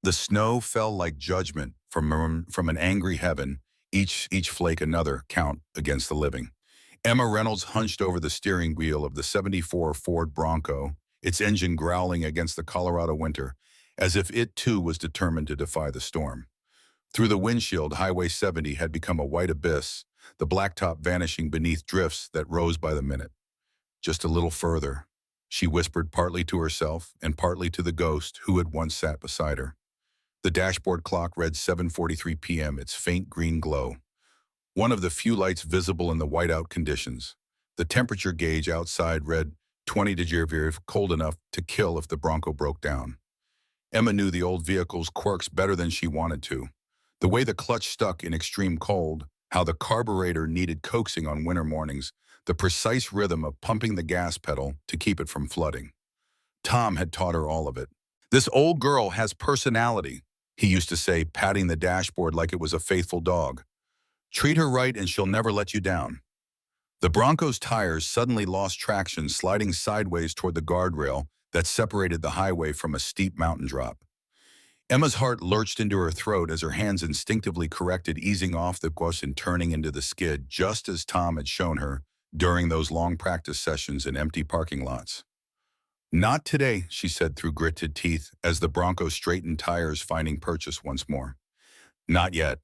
The snow fell like judgment from an angry heaven, each flake another count against the living. Emma Reynolds hunched over the steering wheel of the '74 Ford Bronco, its engine growling against the Colorado winter, as if it too was determined to defy the storm. Through the windshield, Highway 70 had become a white abyss, the blacktop vanishing beneath drifts that rose by the minute. Just a little further, she whispered, partly to herself and partly to the ghost who had once sat beside her. The dashboard clock read 7:43 p.m., its faint green glow, one of the few lights visible in the whiteout conditions. The temperature gauge outside read 20 degrees, cold enough to kill if the Bronco broke down. Emma knew the old vehicle's quirks better than she wanted to. The way the clutch stuck in extreme cold, how the carburetor needed coaxing on winter mornings, the precise rhythm of pumping the gas pedal to keep it from flooding. Tom had taught her all of it. "This old girl has personality," he used to say, patting the dashboard like it was a faithful dog. "Treat her right and she'll never let you down." The Bronco's tires suddenly lost traction, sliding sideways toward the guardrail that separated the highway from a steep mountain drop. Emma's heart lurched into her throat as her hands instinctively corrected easing off the gas and turning into the skid, just as Tom had shown her during those long practice sessions in empty parking lots. "Not today," she said through gritted teeth as the Bronco straightened tires, finding purchase once more. "Not yet."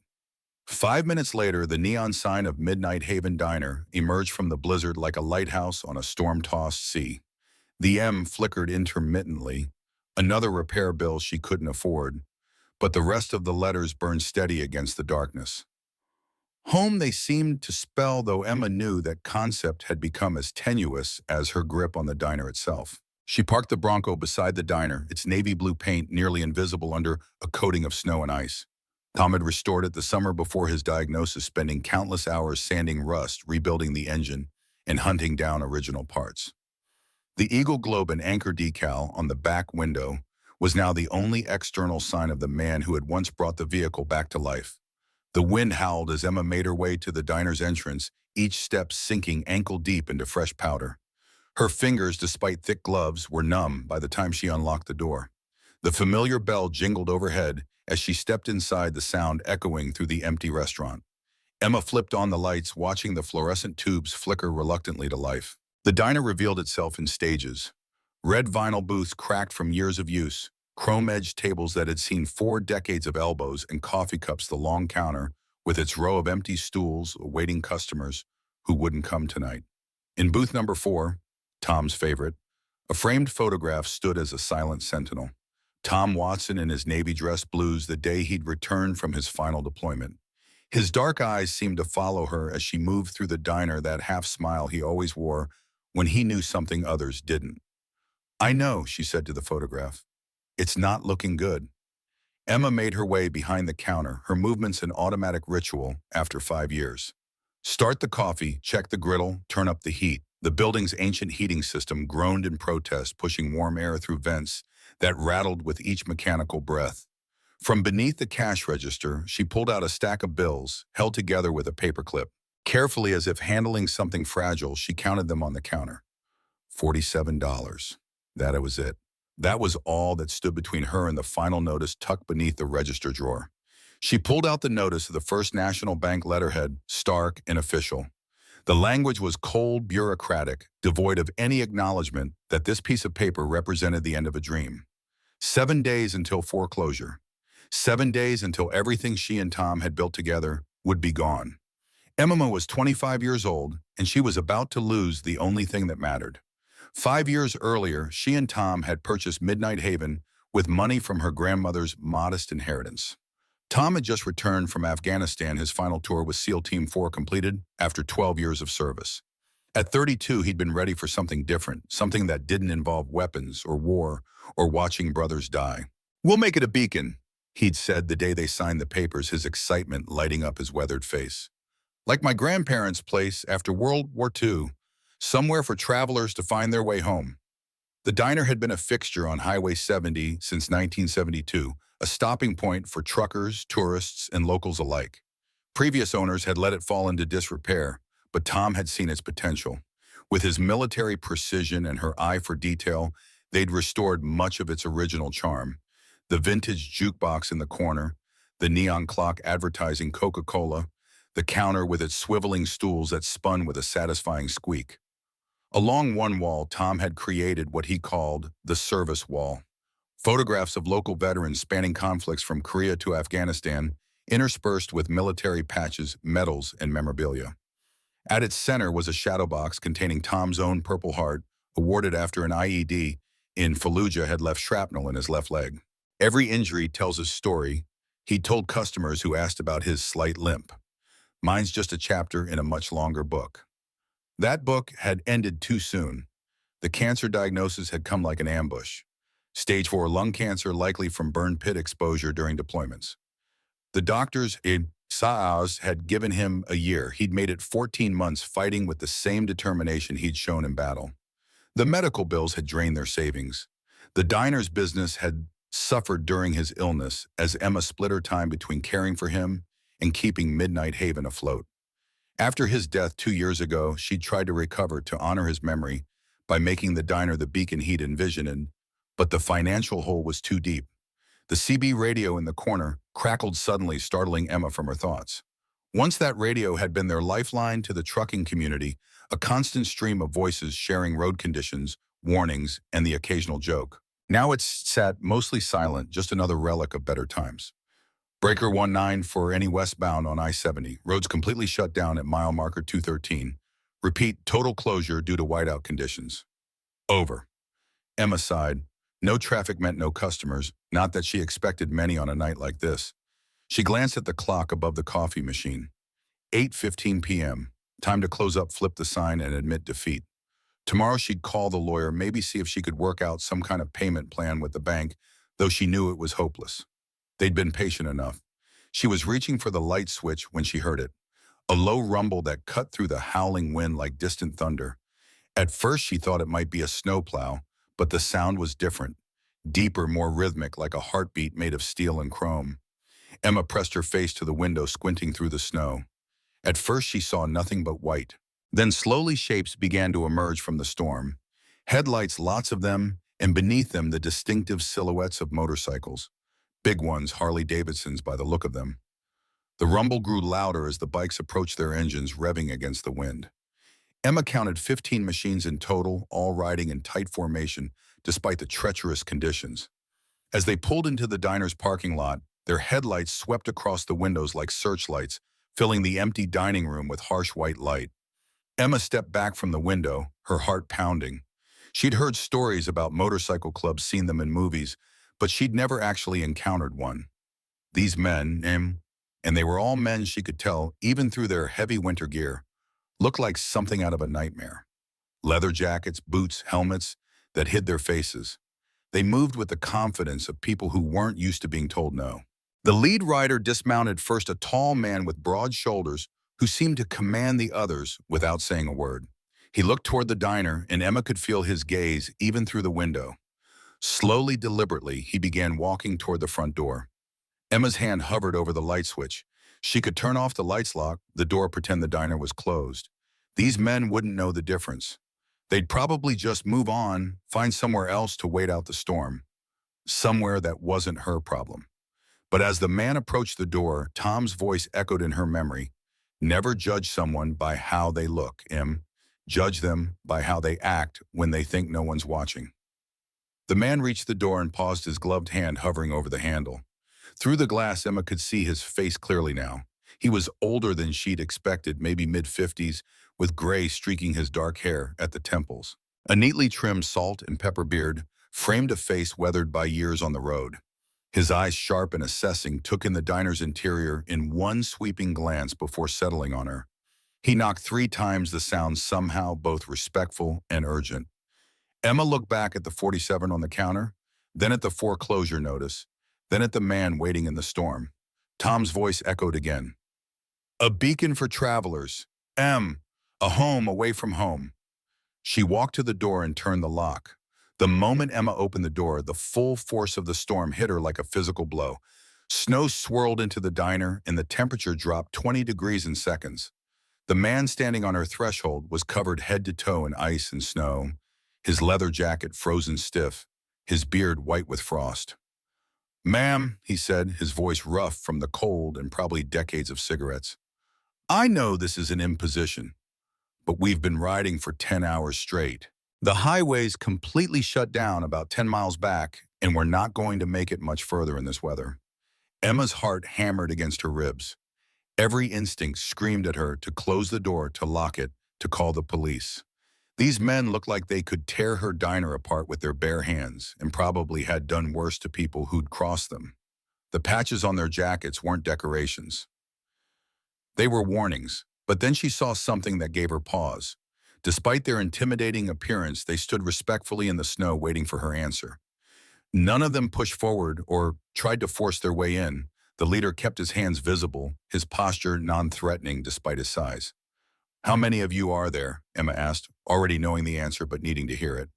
5 minutes later, the neon sign of Midnight Haven Diner emerged from the blizzard like a lighthouse on a storm-tossed sea. The M flickered intermittently, another repair bill she couldn't afford, but the rest of the letters burned steady against the darkness. Home they seemed to spell, though Emma knew that concept had become as tenuous as her grip on the diner itself. She parked the Bronco beside the diner, its navy blue paint nearly invisible under a coating of snow and ice. Tom had restored it the summer before his diagnosis, spending countless hours sanding rust, rebuilding the engine, and hunting down original parts. The Eagle Globe and anchor decal on the back window was now the only external sign of the man who had once brought the vehicle back to life. The wind howled as Emma made her way to the diner's entrance, each step sinking ankle-deep into fresh powder. Her fingers, despite thick gloves, were numb by the time she unlocked the door. The familiar bell jingled overhead as she stepped inside, the sound echoing through the empty restaurant. Emma flipped on the lights, watching the fluorescent tubes flicker reluctantly to life. The diner revealed itself in stages. Red vinyl booths cracked from years of use, chrome-edged tables that had seen 4 decades of elbows, and coffee cups, the long counter with its row of empty stools awaiting customers who wouldn't come tonight. In booth number 4, Tom's favorite, a framed photograph stood as a silent sentinel. Tom Watson in his navy dress blues, the day he'd returned from his final deployment. His dark eyes seemed to follow her as she moved through the diner, that half smile he always wore when he knew something others didn't. "I know," she said to the photograph. "It's not looking good." Emma made her way behind the counter, her movements an automatic ritual after 5 years. Start the coffee, check the griddle, turn up the heat. The building's ancient heating system groaned in protest, pushing warm air through vents that rattled with each mechanical breath. From beneath the cash register, she pulled out a stack of bills, held together with a paperclip. Carefully, as if handling something fragile, she counted them on the counter. $47. That was it. That was all that stood between her and the final notice tucked beneath the register drawer. She pulled out the notice of the First National Bank letterhead, stark and official. The language was cold, bureaucratic, devoid of any acknowledgement that this piece of paper represented the end of a dream. 7 days until foreclosure. 7 days until everything she and Tom had built together would be gone. Emma was 25 years old, and she was about to lose the only thing that mattered. 5 years earlier, she and Tom had purchased Midnight Haven with money from her grandmother's modest inheritance. Tom had just returned from Afghanistan, his final tour with SEAL Team 4 completed after 12 years of service. At 32, he'd been ready for something different, something that didn't involve weapons or war or watching brothers die. "We'll make it a beacon," he'd said the day they signed the papers, his excitement lighting up his weathered face. "Like my grandparents' place after World War II, somewhere for travelers to find their way home." The diner had been a fixture on Highway 70 since 1972, a stopping point for truckers, tourists, and locals alike. Previous owners had let it fall into disrepair, but Tom had seen its potential. With his military precision and her eye for detail, they'd restored much of its original charm. The vintage jukebox in the corner, the neon clock advertising Coca-Cola, the counter with its swiveling stools that spun with a satisfying squeak. Along one wall, Tom had created what he called the service wall. Photographs of local veterans spanning conflicts from Korea to Afghanistan, interspersed with military patches, medals, and memorabilia. At its center was a shadow box containing Tom's own Purple Heart, awarded after an IED in Fallujah had left shrapnel in his left leg. Every injury tells a story, he told customers who asked about his slight limp. Mine's just a chapter in a much longer book. That book had ended too soon. The cancer diagnosis had come like an ambush. Stage 4 lung cancer, likely from burn pit exposure during deployments. The doctors in Saaz had given him a year. He'd made it 14 months fighting with the same determination he'd shown in battle. The medical bills had drained their savings. The diner's business had suffered during his illness as Emma split her time between caring for him and keeping Midnight Haven afloat. After his death 2 years ago, she'd tried to recover to honor his memory by making the diner the beacon he'd envisioned, but the financial hole was too deep. The CB radio in the corner crackled suddenly, startling Emma from her thoughts. Once that radio had been their lifeline to the trucking community, a constant stream of voices sharing road conditions, warnings, and the occasional joke. Now it's sat mostly silent, just another relic of better times. Breaker 19 for any westbound on I-70. Roads completely shut down at mile marker 213. Repeat, total closure due to whiteout conditions. Over. Emma sighed. No traffic meant no customers, not that she expected many on a night like this. She glanced at the clock above the coffee machine. 8:15 p.m. Time to close up, flip the sign, and admit defeat. Tomorrow she'd call the lawyer, maybe see if she could work out some kind of payment plan with the bank, though she knew it was hopeless. They'd been patient enough. She was reaching for the light switch when she heard it. A low rumble that cut through the howling wind like distant thunder. At first she thought it might be a snowplow, but the sound was different. Deeper, more rhythmic, like a heartbeat made of steel and chrome. Emma pressed her face to the window, squinting through the snow. At first she saw nothing but white. Then slowly shapes began to emerge from the storm. Headlights, lots of them, and beneath them the distinctive silhouettes of motorcycles. Big ones, Harley-Davidsons by the look of them. The rumble grew louder as the bikes approached their engines, revving against the wind. Emma counted 15 machines in total, all riding in tight formation, despite the treacherous conditions. As they pulled into the diner's parking lot, their headlights swept across the windows like searchlights, filling the empty dining room with harsh white light. Emma stepped back from the window, her heart pounding. She'd heard stories about motorcycle clubs, seen them in movies, but she'd never actually encountered one. These men, and they were all men she could tell, even through their heavy winter gear, looked like something out of a nightmare. Leather jackets, boots, helmets that hid their faces. They moved with the confidence of people who weren't used to being told no. The lead rider dismounted first, a tall man with broad shoulders who seemed to command the others without saying a word. He looked toward the diner, and Emma could feel his gaze even through the window. Slowly, deliberately, he began walking toward the front door. Emma's hand hovered over the light switch. She could turn off the lights, lock the door, pretend the diner was closed. These men wouldn't know the difference. They'd probably just move on, find somewhere else to wait out the storm. Somewhere that wasn't her problem. But as the man approached the door, Tom's voice echoed in her memory. Never judge someone by how they look, Em. Judge them by how they act when they think no one's watching. The man reached the door and paused, his gloved hand hovering over the handle. Through the glass, Emma could see his face clearly now. He was older than she'd expected, maybe mid-50s, with gray streaking his dark hair at the temples. A neatly trimmed salt and pepper beard framed a face weathered by years on the road. His eyes, sharp and assessing, took in the diner's interior in one sweeping glance before settling on her. He knocked 3 times, the sound somehow both respectful and urgent. Emma looked back at the 47 on the counter, then at the foreclosure notice, then at the man waiting in the storm. Tom's voice echoed again. A beacon for travelers. A home away from home. She walked to the door and turned the lock. The moment Emma opened the door, the full force of the storm hit her like a physical blow. Snow swirled into the diner, and the temperature dropped 20 degrees in seconds. The man standing on her threshold was covered head to toe in ice and snow, his leather jacket frozen stiff, his beard white with frost. Ma'am, he said, his voice rough from the cold and probably decades of cigarettes. I know this is an imposition, but we've been riding for 10 hours straight. The highway's completely shut down about 10 miles back, and we're not going to make it much further in this weather. Emma's heart hammered against her ribs. Every instinct screamed at her to close the door, to lock it, to call the police. These men looked like they could tear her diner apart with their bare hands, and probably had done worse to people who'd crossed them. The patches on their jackets weren't decorations. They were warnings, but then she saw something that gave her pause. Despite their intimidating appearance, they stood respectfully in the snow waiting for her answer. None of them pushed forward or tried to force their way in. The leader kept his hands visible, his posture non-threatening despite his size. How many of you are there? Emma asked, already knowing the answer but needing to hear it.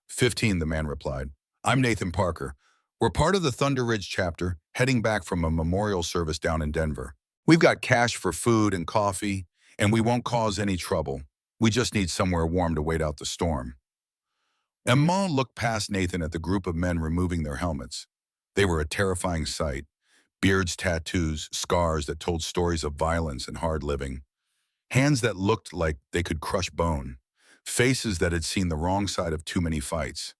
15, the man replied. I'm Nathan Parker. We're part of the Thunder Ridge chapter, heading back from a memorial service down in Denver. We've got cash for food and coffee, and we won't cause any trouble. We just need somewhere warm to wait out the storm. Emma looked past Nathan at the group of men removing their helmets. They were a terrifying sight. Beards, tattoos, scars that told stories of violence and hard living. Hands that looked like they could crush bone. Faces that had seen the wrong side of too many fights.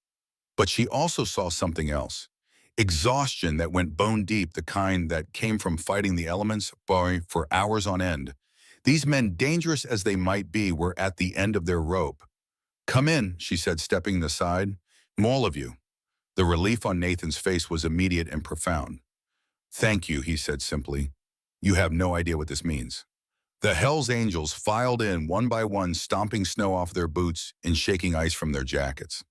But she also saw something else. Exhaustion that went bone deep, the kind that came from fighting the elements for hours on end. These men, dangerous as they might be, were at the end of their rope. Come in, she said, stepping aside. All of you. The relief on Nathan's face was immediate and profound. Thank you, he said simply. You have no idea what this means. The Hells Angels filed in one by one, stomping snow off their boots and shaking ice from their jackets.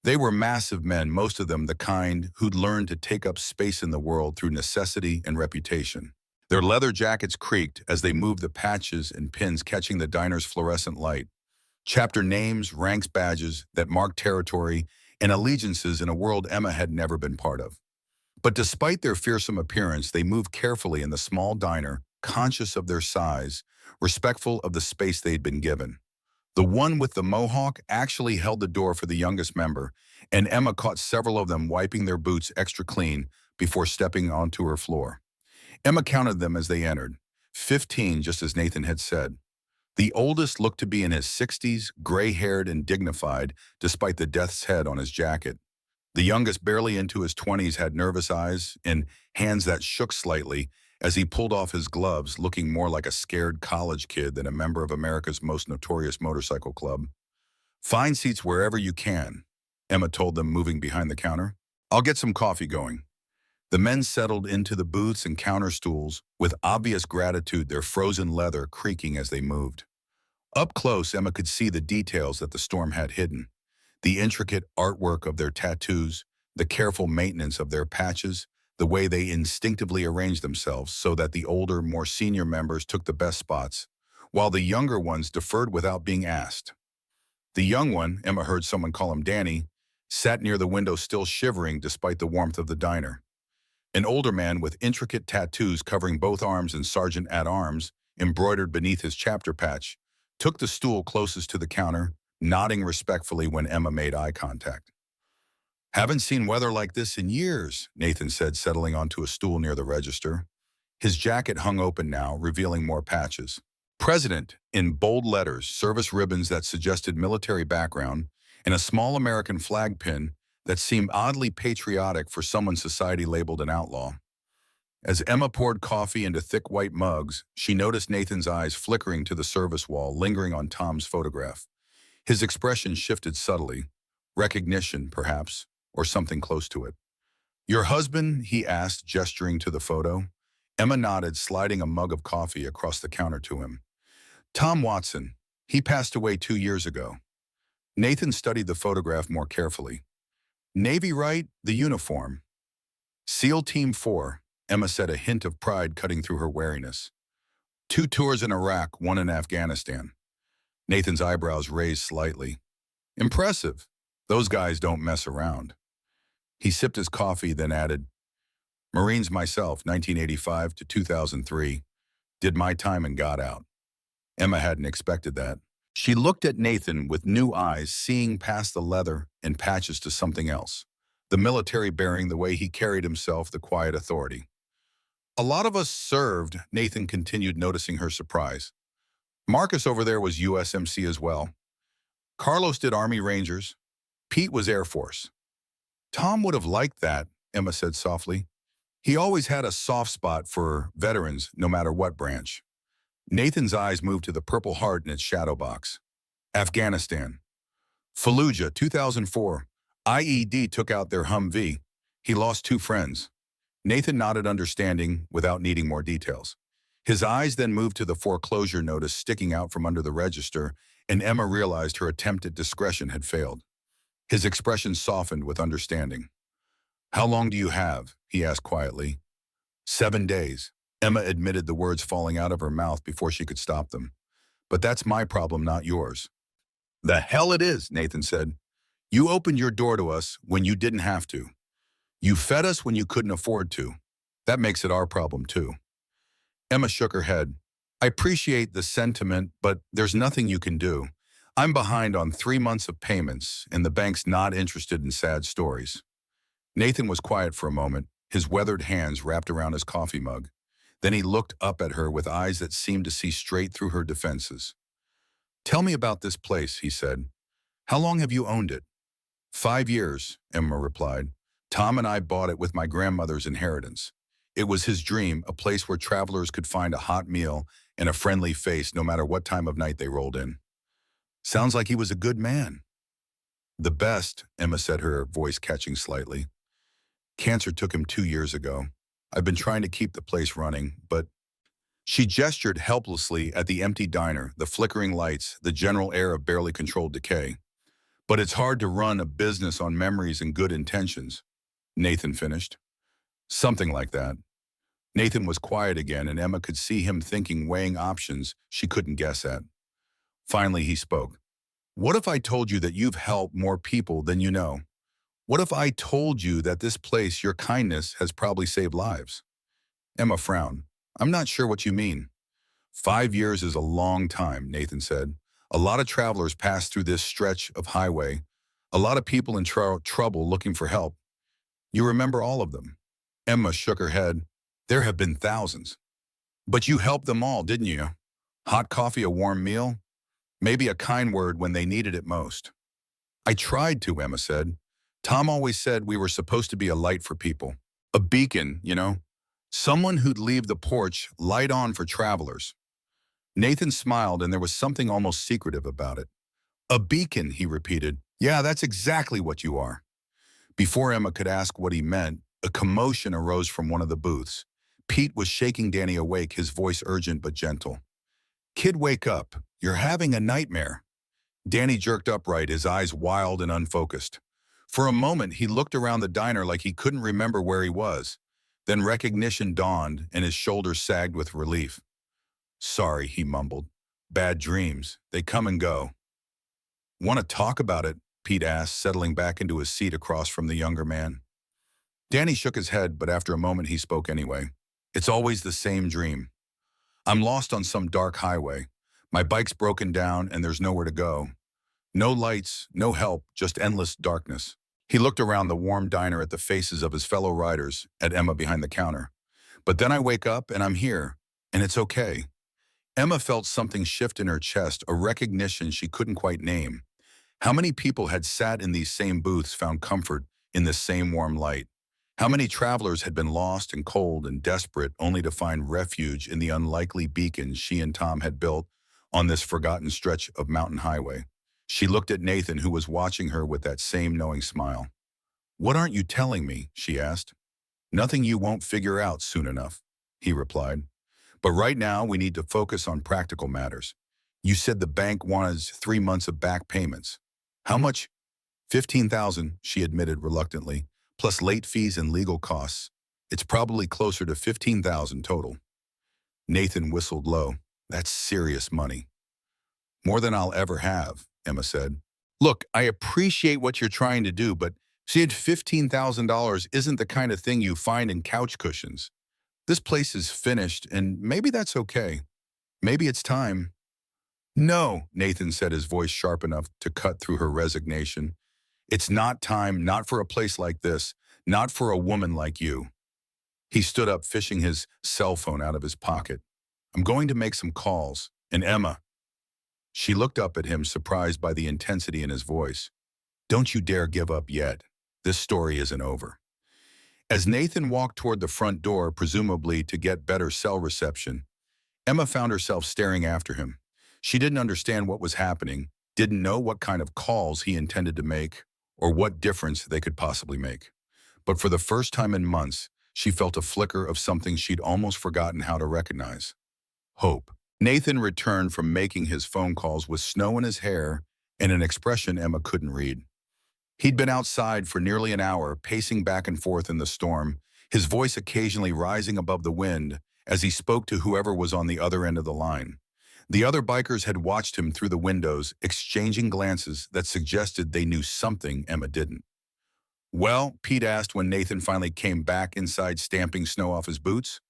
They were massive men, most of them the kind who'd learned to take up space in the world through necessity and reputation. Their leather jackets creaked as they moved, the patches and pins catching the diner's fluorescent light. Chapter names, ranks, badges that marked territory and allegiances in a world Emma had never been part of. But despite their fearsome appearance, they moved carefully in the small diner, conscious of their size, respectful of the space they'd been given. The one with the mohawk actually held the door for the youngest member, and Emma caught several of them wiping their boots extra clean before stepping onto her floor. Emma counted them as they entered. 15, just as Nathan had said. The oldest looked to be in his 60s, gray-haired and dignified, despite the death's head on his jacket. The youngest, barely into his 20s, had nervous eyes and hands that shook slightly as he pulled off his gloves, looking more like a scared college kid than a member of America's most notorious motorcycle club. Find seats wherever you can, Emma told them, moving behind the counter. I'll get some coffee going. The men settled into the booths and counter stools with obvious gratitude, their frozen leather creaking as they moved. Up close, Emma could see the details that the storm had hidden. The intricate artwork of their tattoos, the careful maintenance of their patches, the way they instinctively arranged themselves so that the older, more senior members took the best spots, while the younger ones deferred without being asked. The young one, Emma heard someone call him Danny, sat near the window still shivering despite the warmth of the diner. An older man with intricate tattoos covering both arms and sergeant-at-arms embroidered beneath his chapter patch, took the stool closest to the counter, nodding respectfully when Emma made eye contact. Haven't seen weather like this in years, Nathan said, settling onto a stool near the register. His jacket hung open now, revealing more patches. President, in bold letters, service ribbons that suggested military background, and a small American flag pin that seemed oddly patriotic for someone society labeled an outlaw. As Emma poured coffee into thick white mugs, she noticed Nathan's eyes flickering to the service wall, lingering on Tom's photograph. His expression shifted subtly. Recognition, perhaps, or something close to it. Your husband? He asked, gesturing to the photo. Emma nodded, sliding a mug of coffee across the counter to him. Tom Watson. He passed away 2 years ago. Nathan studied the photograph more carefully. Navy, right? The uniform. SEAL Team 4, Emma said, a hint of pride cutting through her wariness. 2 tours in Iraq, 1 in Afghanistan. Nathan's eyebrows raised slightly. Impressive. Those guys don't mess around. He sipped his coffee, then added, Marines myself, 1985 to 2003. Did my time and got out. Emma hadn't expected that. She looked at Nathan with new eyes, seeing past the leather and patches to something else. The military bearing the way he carried himself, the quiet authority. A lot of us served, Nathan continued, noticing her surprise. Marcus over there was USMC as well. Carlos did Army Rangers. Pete was Air Force. Tom would have liked that, Emma said softly. He always had a soft spot for veterans, no matter what branch. Nathan's eyes moved to the Purple Heart in its shadow box. Afghanistan. Fallujah, 2004. IED took out their Humvee. He lost 2 friends. Nathan nodded, understanding, without needing more details. His eyes then moved to the foreclosure notice sticking out from under the register, and Emma realized her attempt at discretion had failed. His expression softened with understanding. "How long do you have?" he asked quietly. 7 days. Emma admitted, the words falling out of her mouth before she could stop them. "But that's my problem, not yours." "The hell it is," Nathan said. "You opened your door to us when you didn't have to. You fed us when you couldn't afford to. That makes it our problem, too." Emma shook her head. "I appreciate the sentiment, but there's nothing you can do. I'm behind on 3 months of payments, and the bank's not interested in sad stories." Nathan was quiet for a moment, his weathered hands wrapped around his coffee mug. Then he looked up at her with eyes that seemed to see straight through her defenses. "Tell me about this place," he said. "How long have you owned it?" 5 years, Emma replied. "Tom and I bought it with my grandmother's inheritance. It was his dream, a place where travelers could find a hot meal and a friendly face no matter what time of night they rolled in." "Sounds like he was a good man." "The best," Emma said, her voice catching slightly. "Cancer took him 2 years ago. I've been trying to keep the place running, but—" She gestured helplessly at the empty diner, the flickering lights, the general air of barely controlled decay. "But it's hard to run a business on memories and good intentions," Nathan finished. "Something like that." Nathan was quiet again, and Emma could see him thinking, weighing options she couldn't guess at. Finally, he spoke. "What if I told you that you've helped more people than you know? What if I told you that this place, your kindness, has probably saved lives?" Emma frowned. "I'm not sure what you mean." 5 years is a long time, Nathan said. "A lot of travelers pass through this stretch of highway. A lot of people in trouble looking for help. You remember all of them." Emma shook her head. "There have been thousands." "But you helped them all, didn't you? Hot coffee, a warm meal, maybe a kind word when they needed it most." "I tried to," Emma said. "Tom always said we were supposed to be a light for people. A beacon, you know? Someone who'd leave the porch light on for travelers." Nathan smiled, and there was something almost secretive about it. "A beacon," he repeated. "Yeah, that's exactly what you are." Before Emma could ask what he meant, a commotion arose from one of the booths. Pete was shaking Danny awake, his voice urgent but gentle. "Kid, wake up. You're having a nightmare." Danny jerked upright, his eyes wild and unfocused. For a moment, he looked around the diner like he couldn't remember where he was. Then recognition dawned, and his shoulders sagged with relief. "Sorry," he mumbled. "Bad dreams. They come and go." "Want to talk about it?" Pete asked, settling back into his seat across from the younger man. Danny shook his head, but after a moment he spoke anyway. "It's always the same dream. I'm lost on some dark highway. My bike's broken down and there's nowhere to go. No lights, no help, just endless darkness." He looked around the warm diner at the faces of his fellow riders, at Emma behind the counter. "But then I wake up and I'm here, and it's okay." Emma felt something shift in her chest, a recognition she couldn't quite name. How many people had sat in these same booths, found comfort in this same warm light? How many travelers had been lost and cold and desperate only to find refuge in the unlikely beacon she and Tom had built on this forgotten stretch of mountain highway? She looked at Nathan, who was watching her with that same knowing smile. "What aren't you telling me?" she asked. "Nothing you won't figure out soon enough," he replied. "But right now we need to focus on practical matters. You said the bank wanted 3 months of back payments. How much?" 15,000, she admitted reluctantly, plus late fees and legal costs. "It's probably closer to 15,000 total." Nathan whistled low. "That's serious money." "More than I'll ever have," Emma said. "Look, I appreciate what you're trying to do, but seeing $15,000 isn't the kind of thing you find in couch cushions. This place is finished, and maybe that's okay. Maybe it's time." "No," Nathan said, his voice sharp enough to cut through her resignation. It's not time, not for a place like this, not for a woman like you. He stood up, fishing his cell phone out of his pocket. I'm going to make some calls. And Emma, she looked up at him, surprised by the intensity in his voice. Don't you dare give up yet. This story isn't over. As Nathan walked toward the front door, presumably to get better cell reception, Emma found herself staring after him. She didn't understand what was happening, didn't know what kind of calls he intended to make, or what difference they could possibly make. But for the first time in months, she felt a flicker of something she'd almost forgotten how to recognize. Hope. Nathan returned from making his phone calls with snow in his hair and an expression Emma couldn't read. He'd been outside for nearly an hour, pacing back and forth in the storm, his voice occasionally rising above the wind as he spoke to whoever was on the other end of the line. The other bikers had watched him through the windows, exchanging glances that suggested they knew something Emma didn't. Well, Pete asked when Nathan finally came back inside, stamping snow off his boots.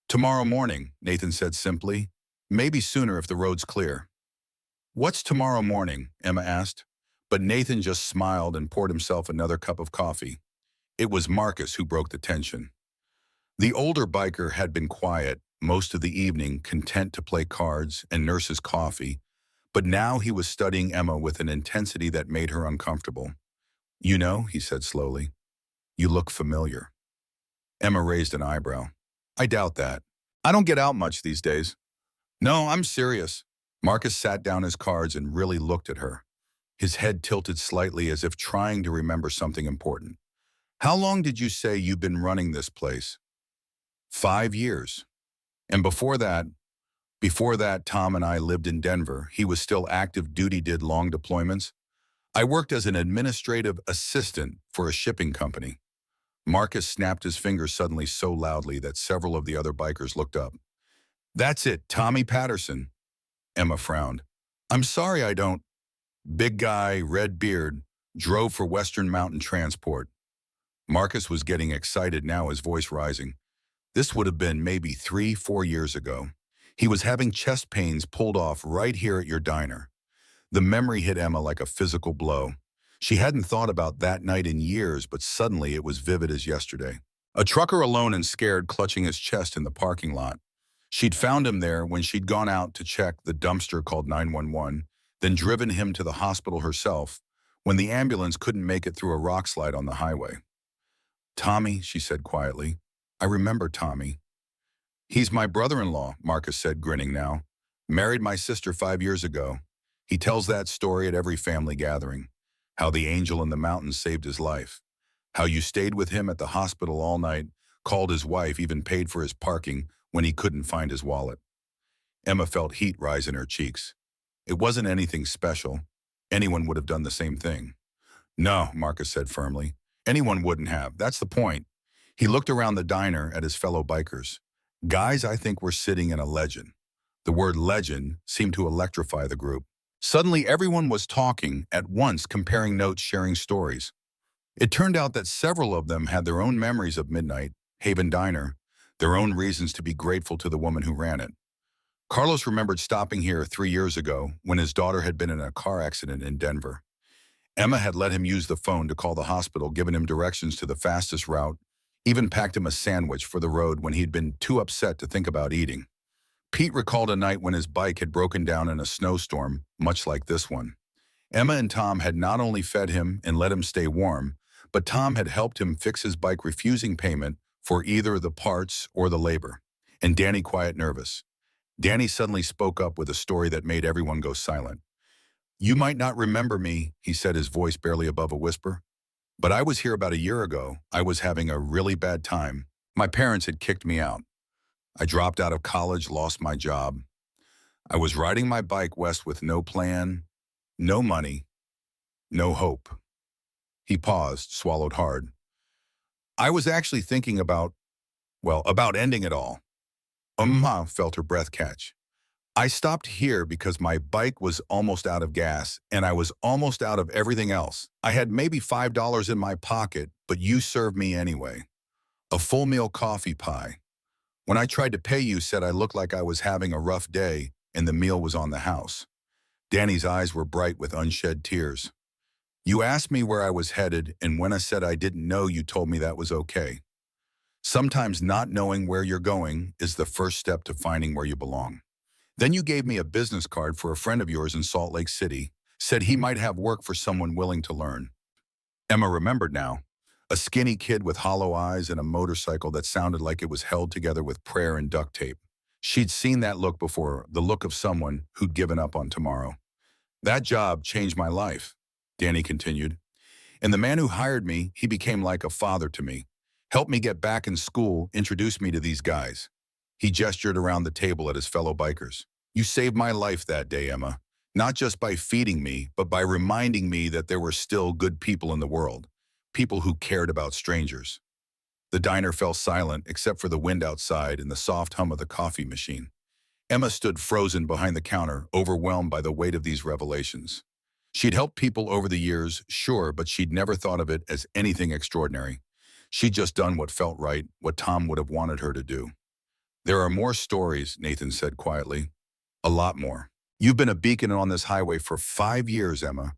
Tomorrow morning, Nathan said simply. Maybe sooner if the road's clear. What's tomorrow morning? Emma asked. But Nathan just smiled and poured himself another cup of coffee. It was Marcus who broke the tension. The older biker had been quiet most of the evening, content to play cards and nurse his coffee, but now he was studying Emma with an intensity that made her uncomfortable. You know, he said slowly, you look familiar. Emma raised an eyebrow. I doubt that. I don't get out much these days. No, I'm serious. Marcus sat down his cards and really looked at her. His head tilted slightly as if trying to remember something important. How long did you say you've been running this place? 5 years. And before that, Tom and I lived in Denver. He was still active duty, did long deployments. I worked as an administrative assistant for a shipping company. Marcus snapped his fingers suddenly so loudly that several of the other bikers looked up. That's it, Tommy Patterson. Emma frowned. I'm sorry I don't. Big guy, red beard, drove for Western Mountain Transport. Marcus was getting excited now, his voice rising. This would have been maybe 3-4 years ago. He was having chest pains pulled off right here at your diner. The memory hit Emma like a physical blow. She hadn't thought about that night in years, but suddenly it was vivid as yesterday. A trucker alone and scared, clutching his chest in the parking lot. She'd found him there when she'd gone out to check the dumpster, called 911, then driven him to the hospital herself when the ambulance couldn't make it through a rock slide on the highway. Tommy, she said quietly. I remember Tommy. He's my brother-in-law, Marcus said, grinning now. Married my sister 5 years ago. He tells that story at every family gathering. How the angel in the mountains saved his life. How you stayed with him at the hospital all night, called his wife, even paid for his parking when he couldn't find his wallet. Emma felt heat rise in her cheeks. It wasn't anything special. Anyone would have done the same thing. No, Marcus said firmly. Anyone wouldn't have. That's the point. He looked around the diner at his fellow bikers. Guys, I think we're sitting in a legend. The word legend seemed to electrify the group. Suddenly, everyone was talking at once, comparing notes, sharing stories. It turned out that several of them had their own memories of Midnight, Haven Diner, their own reasons to be grateful to the woman who ran it. Carlos remembered stopping here 3 years ago when his daughter had been in a car accident in Denver. Emma had let him use the phone to call the hospital, given him directions to the fastest route, even packed him a sandwich for the road when he'd been too upset to think about eating. Pete recalled a night when his bike had broken down in a snowstorm, much like this one. Emma and Tom had not only fed him and let him stay warm, but Tom had helped him fix his bike, refusing payment for either the parts or the labor. And Danny, quiet, nervous. Danny suddenly spoke up with a story that made everyone go silent. You might not remember me, he said, his voice barely above a whisper. But I was here about a year ago. I was having a really bad time. My parents had kicked me out. I dropped out of college, lost my job. I was riding my bike west with no plan, no money, no hope. He paused, swallowed hard. I was actually thinking about ending it all. Emma felt her breath catch. I stopped here because my bike was almost out of gas, and I was almost out of everything else. I had maybe $5 in my pocket, but you served me anyway. A full meal coffee pie. When I tried to pay, you said I looked like I was having a rough day, and the meal was on the house. Danny's eyes were bright with unshed tears. You asked me where I was headed, and when I said I didn't know, you told me that was okay. Sometimes not knowing where you're going is the first step to finding where you belong. Then you gave me a business card for a friend of yours in Salt Lake City, said he might have work for someone willing to learn. Emma remembered now. A skinny kid with hollow eyes and a motorcycle that sounded like it was held together with prayer and duct tape. She'd seen that look before, the look of someone who'd given up on tomorrow. That job changed my life, Danny continued. And the man who hired me, he became like a father to me. Helped me get back in school, introduced me to these guys. He gestured around the table at his fellow bikers. You saved my life that day, Emma. Not just by feeding me, but by reminding me that there were still good people in the world. People who cared about strangers. The diner fell silent except for the wind outside and the soft hum of the coffee machine. Emma stood frozen behind the counter, overwhelmed by the weight of these revelations. She'd helped people over the years, sure, but she'd never thought of it as anything extraordinary. She'd just done what felt right, what Tom would have wanted her to do. There are more stories, Nathan said quietly. A lot more. You've been a beacon on this highway for 5 years, Emma.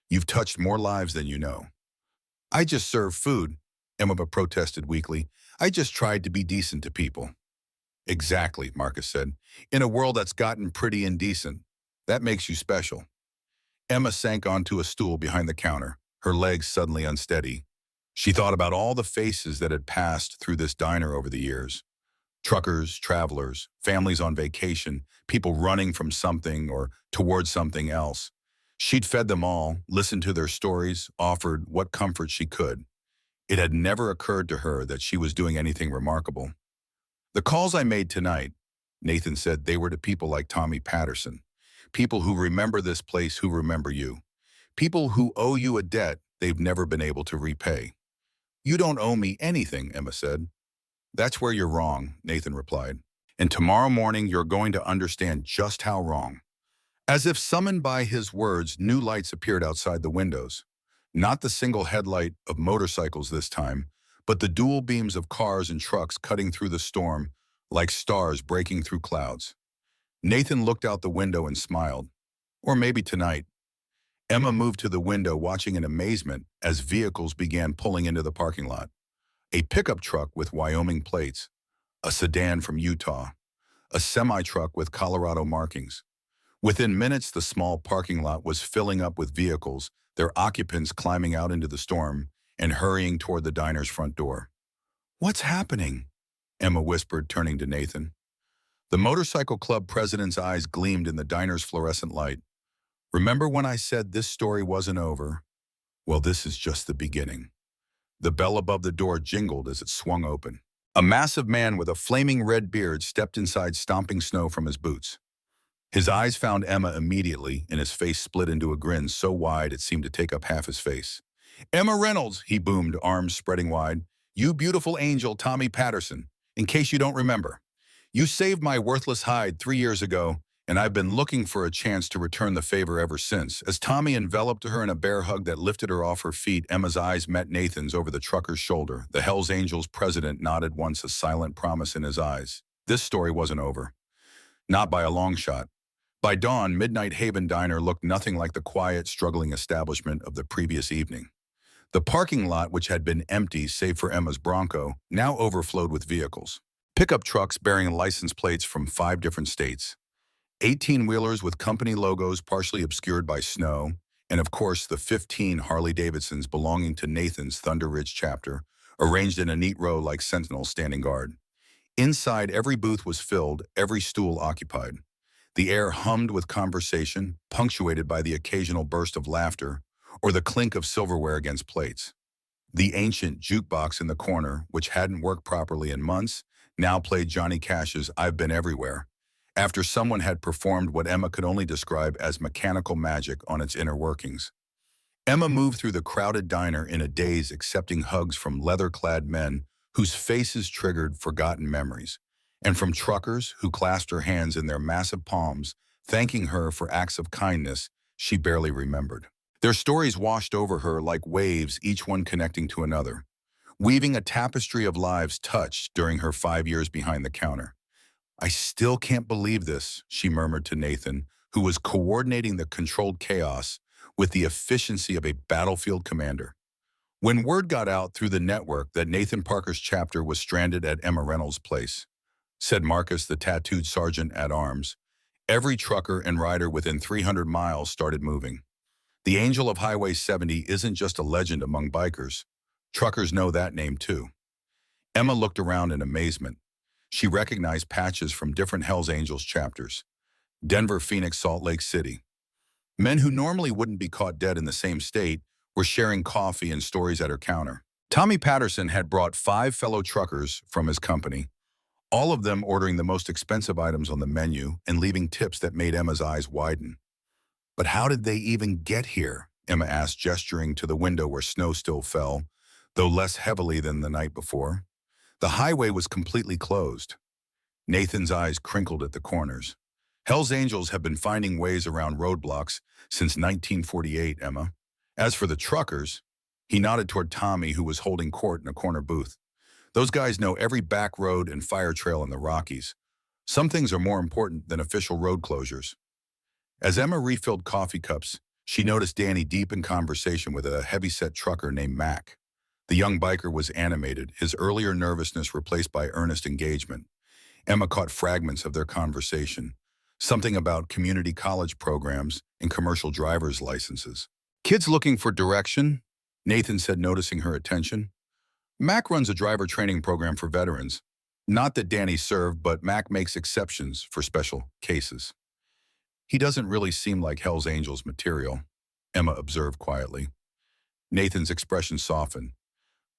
You've touched more lives than you know. I just serve food, Emma protested weakly. I just tried to be decent to people. Exactly, Marcus said. In a world that's gotten pretty indecent, that makes you special. Emma sank onto a stool behind the counter, her legs suddenly unsteady. She thought about all the faces that had passed through this diner over the years. Truckers, travelers, families on vacation, people running from something or towards something else. She'd fed them all, listened to their stories, offered what comfort she could. It had never occurred to her that she was doing anything remarkable. The calls I made tonight, Nathan said, they were to people like Tommy Patterson. People who remember this place, who remember you. People who owe you a debt they've never been able to repay. You don't owe me anything, Emma said. That's where you're wrong, Nathan replied. And tomorrow morning you're going to understand just how wrong. As if summoned by his words, new lights appeared outside the windows. Not the single headlight of motorcycles this time, but the dual beams of cars and trucks cutting through the storm like stars breaking through clouds. Nathan looked out the window and smiled. Or maybe tonight. Emma moved to the window, watching in amazement as vehicles began pulling into the parking lot. A pickup truck with Wyoming plates, a sedan from Utah, a semi-truck with Colorado markings. Within minutes, the small parking lot was filling up with vehicles, their occupants climbing out into the storm and hurrying toward the diner's front door. What's happening? Emma whispered, turning to Nathan. The motorcycle club president's eyes gleamed in the diner's fluorescent light. Remember when I said this story wasn't over? Well, this is just the beginning. The bell above the door jingled as it swung open. A massive man with a flaming red beard stepped inside, stomping snow from his boots. His eyes found Emma immediately, and his face split into a grin so wide it seemed to take up half his face. Emma Reynolds, he boomed, arms spreading wide. You beautiful angel, Tommy Patterson. In case you don't remember. You saved my worthless hide 3 years ago, and I've been looking for a chance to return the favor ever since. As Tommy enveloped her in a bear hug that lifted her off her feet, Emma's eyes met Nathan's over the trucker's shoulder. The Hells Angels president nodded once, a silent promise in his eyes. This story wasn't over. Not by a long shot. By dawn, Midnight Haven Diner looked nothing like the quiet, struggling establishment of the previous evening. The parking lot, which had been empty save for Emma's Bronco, now overflowed with vehicles. Pickup trucks bearing license plates from 5 different states. 18-wheelers with company logos partially obscured by snow, and of course the 15 Harley-Davidsons belonging to Nathan's Thunder Ridge chapter, arranged in a neat row like sentinels standing guard. Inside, every booth was filled, every stool occupied. The air hummed with conversation, punctuated by the occasional burst of laughter or the clink of silverware against plates. The ancient jukebox in the corner, which hadn't worked properly in months, now played Johnny Cash's I've Been Everywhere, after someone had performed what Emma could only describe as mechanical magic on its inner workings. Emma moved through the crowded diner in a daze, accepting hugs from leather-clad men whose faces triggered forgotten memories, and from truckers who clasped her hands in their massive palms, thanking her for acts of kindness she barely remembered. Their stories washed over her like waves, each one connecting to another, weaving a tapestry of lives touched during her 5 years behind the counter. I still can't believe this, she murmured to Nathan, who was coordinating the controlled chaos with the efficiency of a battlefield commander. When word got out through the network that Nathan Parker's chapter was stranded at Emma Reynolds' place, said Marcus, the tattooed sergeant at arms, every trucker and rider within 300 miles started moving. The Angel of Highway 70 isn't just a legend among bikers. Truckers know that name too. Emma looked around in amazement. She recognized patches from different Hells Angels chapters. Denver, Phoenix, Salt Lake City. Men who normally wouldn't be caught dead in the same state were sharing coffee and stories at her counter. Tommy Patterson had brought 5 fellow truckers from his company, all of them ordering the most expensive items on the menu and leaving tips that made Emma's eyes widen. But how did they even get here? Emma asked, gesturing to the window where snow still fell, though less heavily than the night before. The highway was completely closed. Nathan's eyes crinkled at the corners. Hell's Angels have been finding ways around roadblocks since 1948, Emma. As for the truckers, he nodded toward Tommy, who was holding court in a corner booth. Those guys know every back road and fire trail in the Rockies. Some things are more important than official road closures. As Emma refilled coffee cups, she noticed Danny deep in conversation with a heavy-set trucker named Mac. The young biker was animated, his earlier nervousness replaced by earnest engagement. Emma caught fragments of their conversation, something about community college programs and commercial driver's licenses. Kids looking for direction? Nathan said, noticing her attention. Mac runs a driver training program for veterans. Not that Danny served, but Mac makes exceptions for special cases. He doesn't really seem like Hell's Angels material, Emma observed quietly. Nathan's expression softened.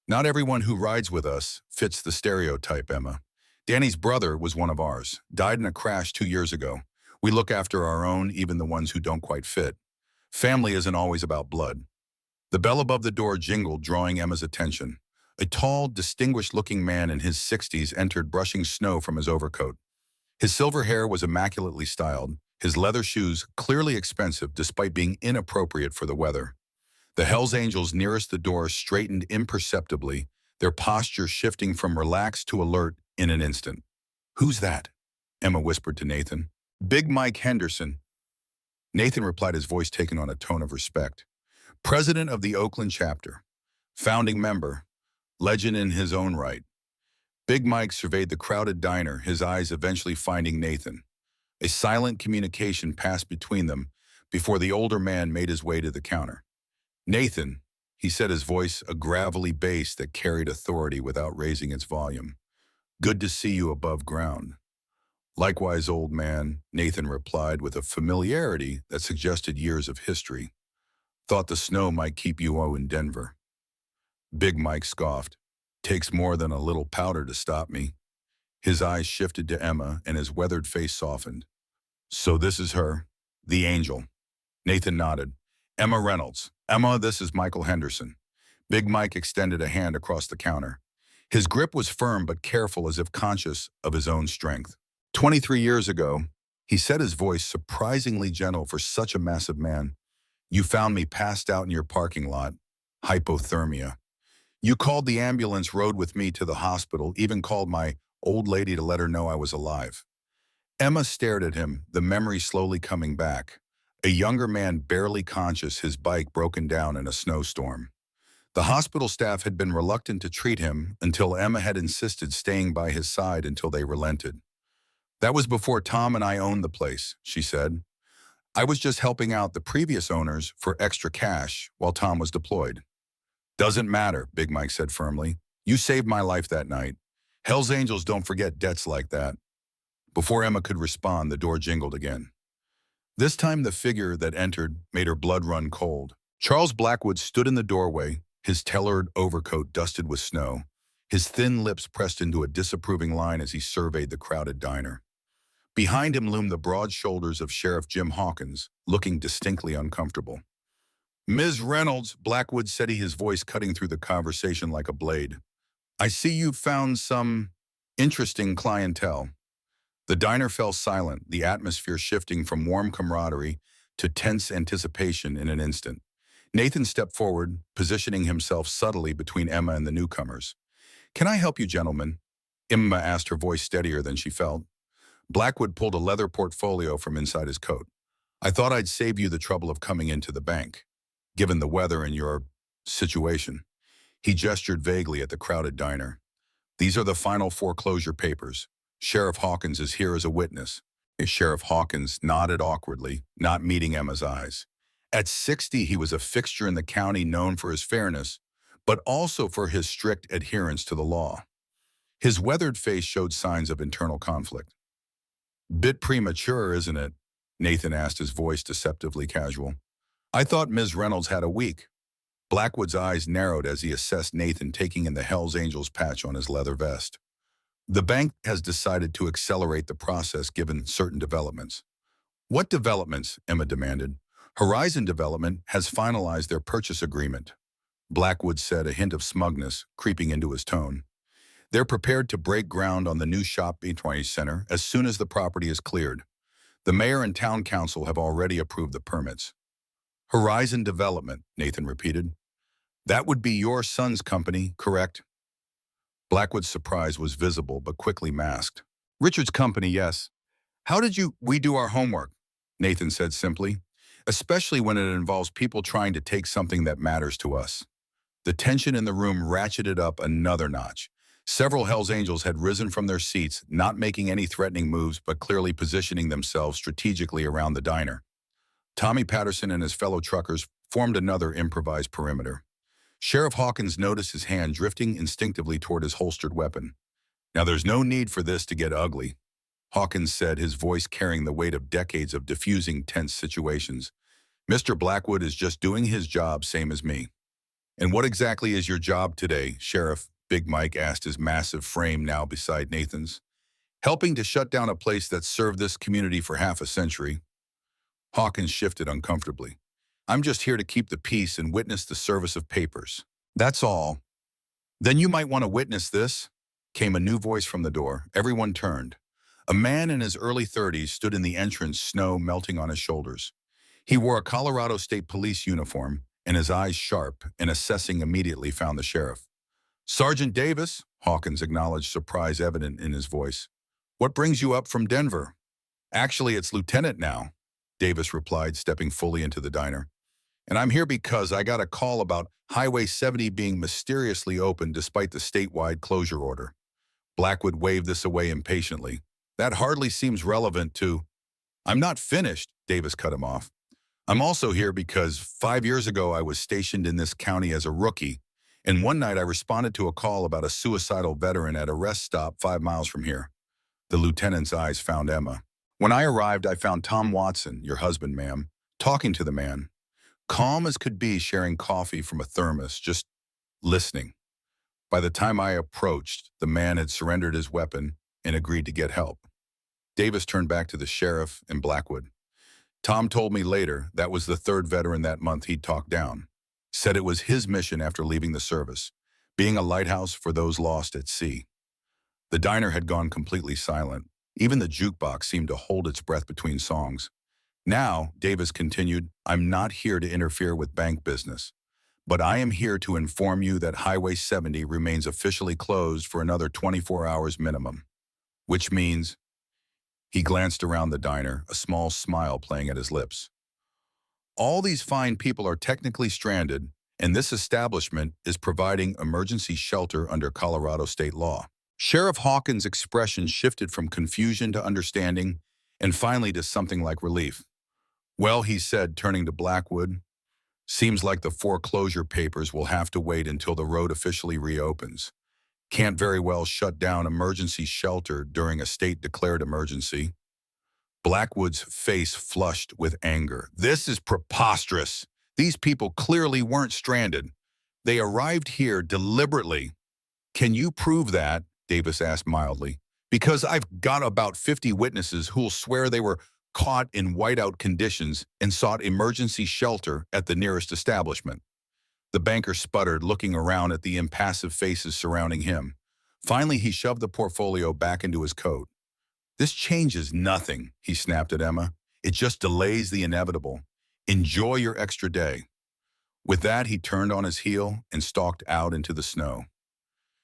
Not everyone who rides with us fits the stereotype, Emma. Danny's brother was one of ours, died in a crash 2 years ago. We look after our own, even the ones who don't quite fit. Family isn't always about blood. The bell above the door jingled, drawing Emma's attention. A tall, distinguished-looking man in his 60s entered, brushing snow from his overcoat. His silver hair was immaculately styled, his leather shoes clearly expensive despite being inappropriate for the weather. The Hells Angels nearest the door straightened imperceptibly, their posture shifting from relaxed to alert in an instant. "Who's that?" Emma whispered to Nathan. "Big Mike Henderson." Nathan replied, his voice taken on a tone of respect. "President of the Oakland chapter. Founding member. Legend in his own right." Big Mike surveyed the crowded diner, his eyes eventually finding Nathan. A silent communication passed between them before the older man made his way to the counter. "Nathan," he said, his voice a gravelly bass that carried authority without raising its volume. "Good to see you above ground." "Likewise, old man," Nathan replied with a familiarity that suggested years of history. "Thought the snow might keep you in Denver." Big Mike scoffed. "Takes more than a little powder to stop me." His eyes shifted to Emma and his weathered face softened. "So this is her, the Angel." Nathan nodded. "Emma Reynolds. Emma, this is Michael Henderson." Big Mike extended a hand across the counter. His grip was firm but careful, as if conscious of his own strength. 23 years ago, he said, his voice surprisingly gentle for such a massive man, "You found me passed out in your parking lot. Hypothermia. You called the ambulance, rode with me to the hospital, even called my old lady to let her know I was alive." Emma stared at him, the memory slowly coming back. A younger man barely conscious, his bike broken down in a snowstorm. The hospital staff had been reluctant to treat him until Emma had insisted, staying by his side until they relented. "That was before Tom and I owned the place," she said. "I was just helping out the previous owners for extra cash while Tom was deployed." "Doesn't matter," Big Mike said firmly. "You saved my life that night. Hell's Angels don't forget debts like that." Before Emma could respond, the door jingled again. This time the figure that entered made her blood run cold. Charles Blackwood stood in the doorway, his tailored overcoat dusted with snow, his thin lips pressed into a disapproving line as he surveyed the crowded diner. Behind him loomed the broad shoulders of Sheriff Jim Hawkins, looking distinctly uncomfortable. "Ms. Reynolds," Blackwood said, his voice cutting through the conversation like a blade. "I see you've found some interesting clientele." The diner fell silent, the atmosphere shifting from warm camaraderie to tense anticipation in an instant. Nathan stepped forward, positioning himself subtly between Emma and the newcomers. "Can I help you, gentlemen?" Emma asked, her voice steadier than she felt. Blackwood pulled a leather portfolio from inside his coat. I thought I'd save you the trouble of coming into the bank, given the weather and your situation. He gestured vaguely at the crowded diner. These are the final foreclosure papers. Sheriff Hawkins is here as a witness. Sheriff Hawkins nodded awkwardly, not meeting Emma's eyes. At 60, he was a fixture in the county known for his fairness, but also for his strict adherence to the law. His weathered face showed signs of internal conflict. Bit premature, isn't it? Nathan asked, his voice deceptively casual. I thought Ms. Reynolds had a week. Blackwood's eyes narrowed as he assessed Nathan taking in the Hells Angels patch on his leather vest. The bank has decided to accelerate the process given certain developments. What developments? Emma demanded. Horizon Development has finalized their purchase agreement. Blackwood said, a hint of smugness creeping into his tone. They're prepared to break ground on the new shopping center as soon as the property is cleared. The mayor and town council have already approved the permits. Horizon Development, Nathan repeated. That would be your son's company, correct? Blackwood's surprise was visible but quickly masked. Richard's company, yes. How did we do our homework? Nathan said simply, especially when it involves people trying to take something that matters to us. The tension in the room ratcheted up another notch. Several Hells Angels had risen from their seats, not making any threatening moves but clearly positioning themselves strategically around the diner. Tommy Patterson and his fellow truckers formed another improvised perimeter. Sheriff Hawkins noticed his hand drifting instinctively toward his holstered weapon. Now there's no need for this to get ugly, Hawkins said, his voice carrying the weight of decades of diffusing tense situations. Mr. Blackwood is just doing his job, same as me. And what exactly is your job today, Sheriff? Big Mike asked, his massive frame now beside Nathan's. Helping to shut down a place that's served this community for half a century. Hawkins shifted uncomfortably. I'm just here to keep the peace and witness the service of papers. That's all. Then you might want to witness this, came a new voice from the door. Everyone turned. A man in his early 30s stood in the entrance, snow melting on his shoulders. He wore a Colorado State Police uniform, and his eyes sharp and assessing immediately found the sheriff. Sergeant Davis, Hawkins acknowledged, surprise evident in his voice. What brings you up from Denver? Actually, it's Lieutenant now, Davis replied, stepping fully into the diner. And I'm here because I got a call about Highway 70 being mysteriously open despite the statewide closure order. Blackwood waved this away impatiently. That hardly seems relevant to... I'm not finished, Davis cut him off. I'm also here because 5 years ago I was stationed in this county as a rookie, and one night I responded to a call about a suicidal veteran at a rest stop 5 miles from here. The lieutenant's eyes found Emma. When I arrived, I found Tom Watson, your husband, ma'am, talking to the man. Calm as could be, sharing coffee from a thermos, just listening. By the time I approached, the man had surrendered his weapon and agreed to get help. Davis turned back to the sheriff and Blackwood. Tom told me later that was the third veteran that month he'd talked down. Said it was his mission after leaving the service, being a lighthouse for those lost at sea. The diner had gone completely silent. Even the jukebox seemed to hold its breath between songs. Now, Davis continued, I'm not here to interfere with bank business, but I am here to inform you that Highway 70 remains officially closed for another 24 hours minimum. Which means... He glanced around the diner, a small smile playing at his lips. All these fine people are technically stranded, and this establishment is providing emergency shelter under Colorado state law. Sheriff Hawkins' expression shifted from confusion to understanding, and finally to something like relief. Well, he said, turning to Blackwood, seems like the foreclosure papers will have to wait until the road officially reopens. Can't very well shut down emergency shelter during a state-declared emergency. Blackwood's face flushed with anger. This is preposterous. These people clearly weren't stranded. They arrived here deliberately. Can you prove that? Davis asked mildly. Because I've got about 50 witnesses who'll swear they were caught in whiteout conditions and sought emergency shelter at the nearest establishment. The banker sputtered, looking around at the impassive faces surrounding him. Finally, he shoved the portfolio back into his coat. This changes nothing, he snapped at Emma. It just delays the inevitable. Enjoy your extra day. With that, he turned on his heel and stalked out into the snow.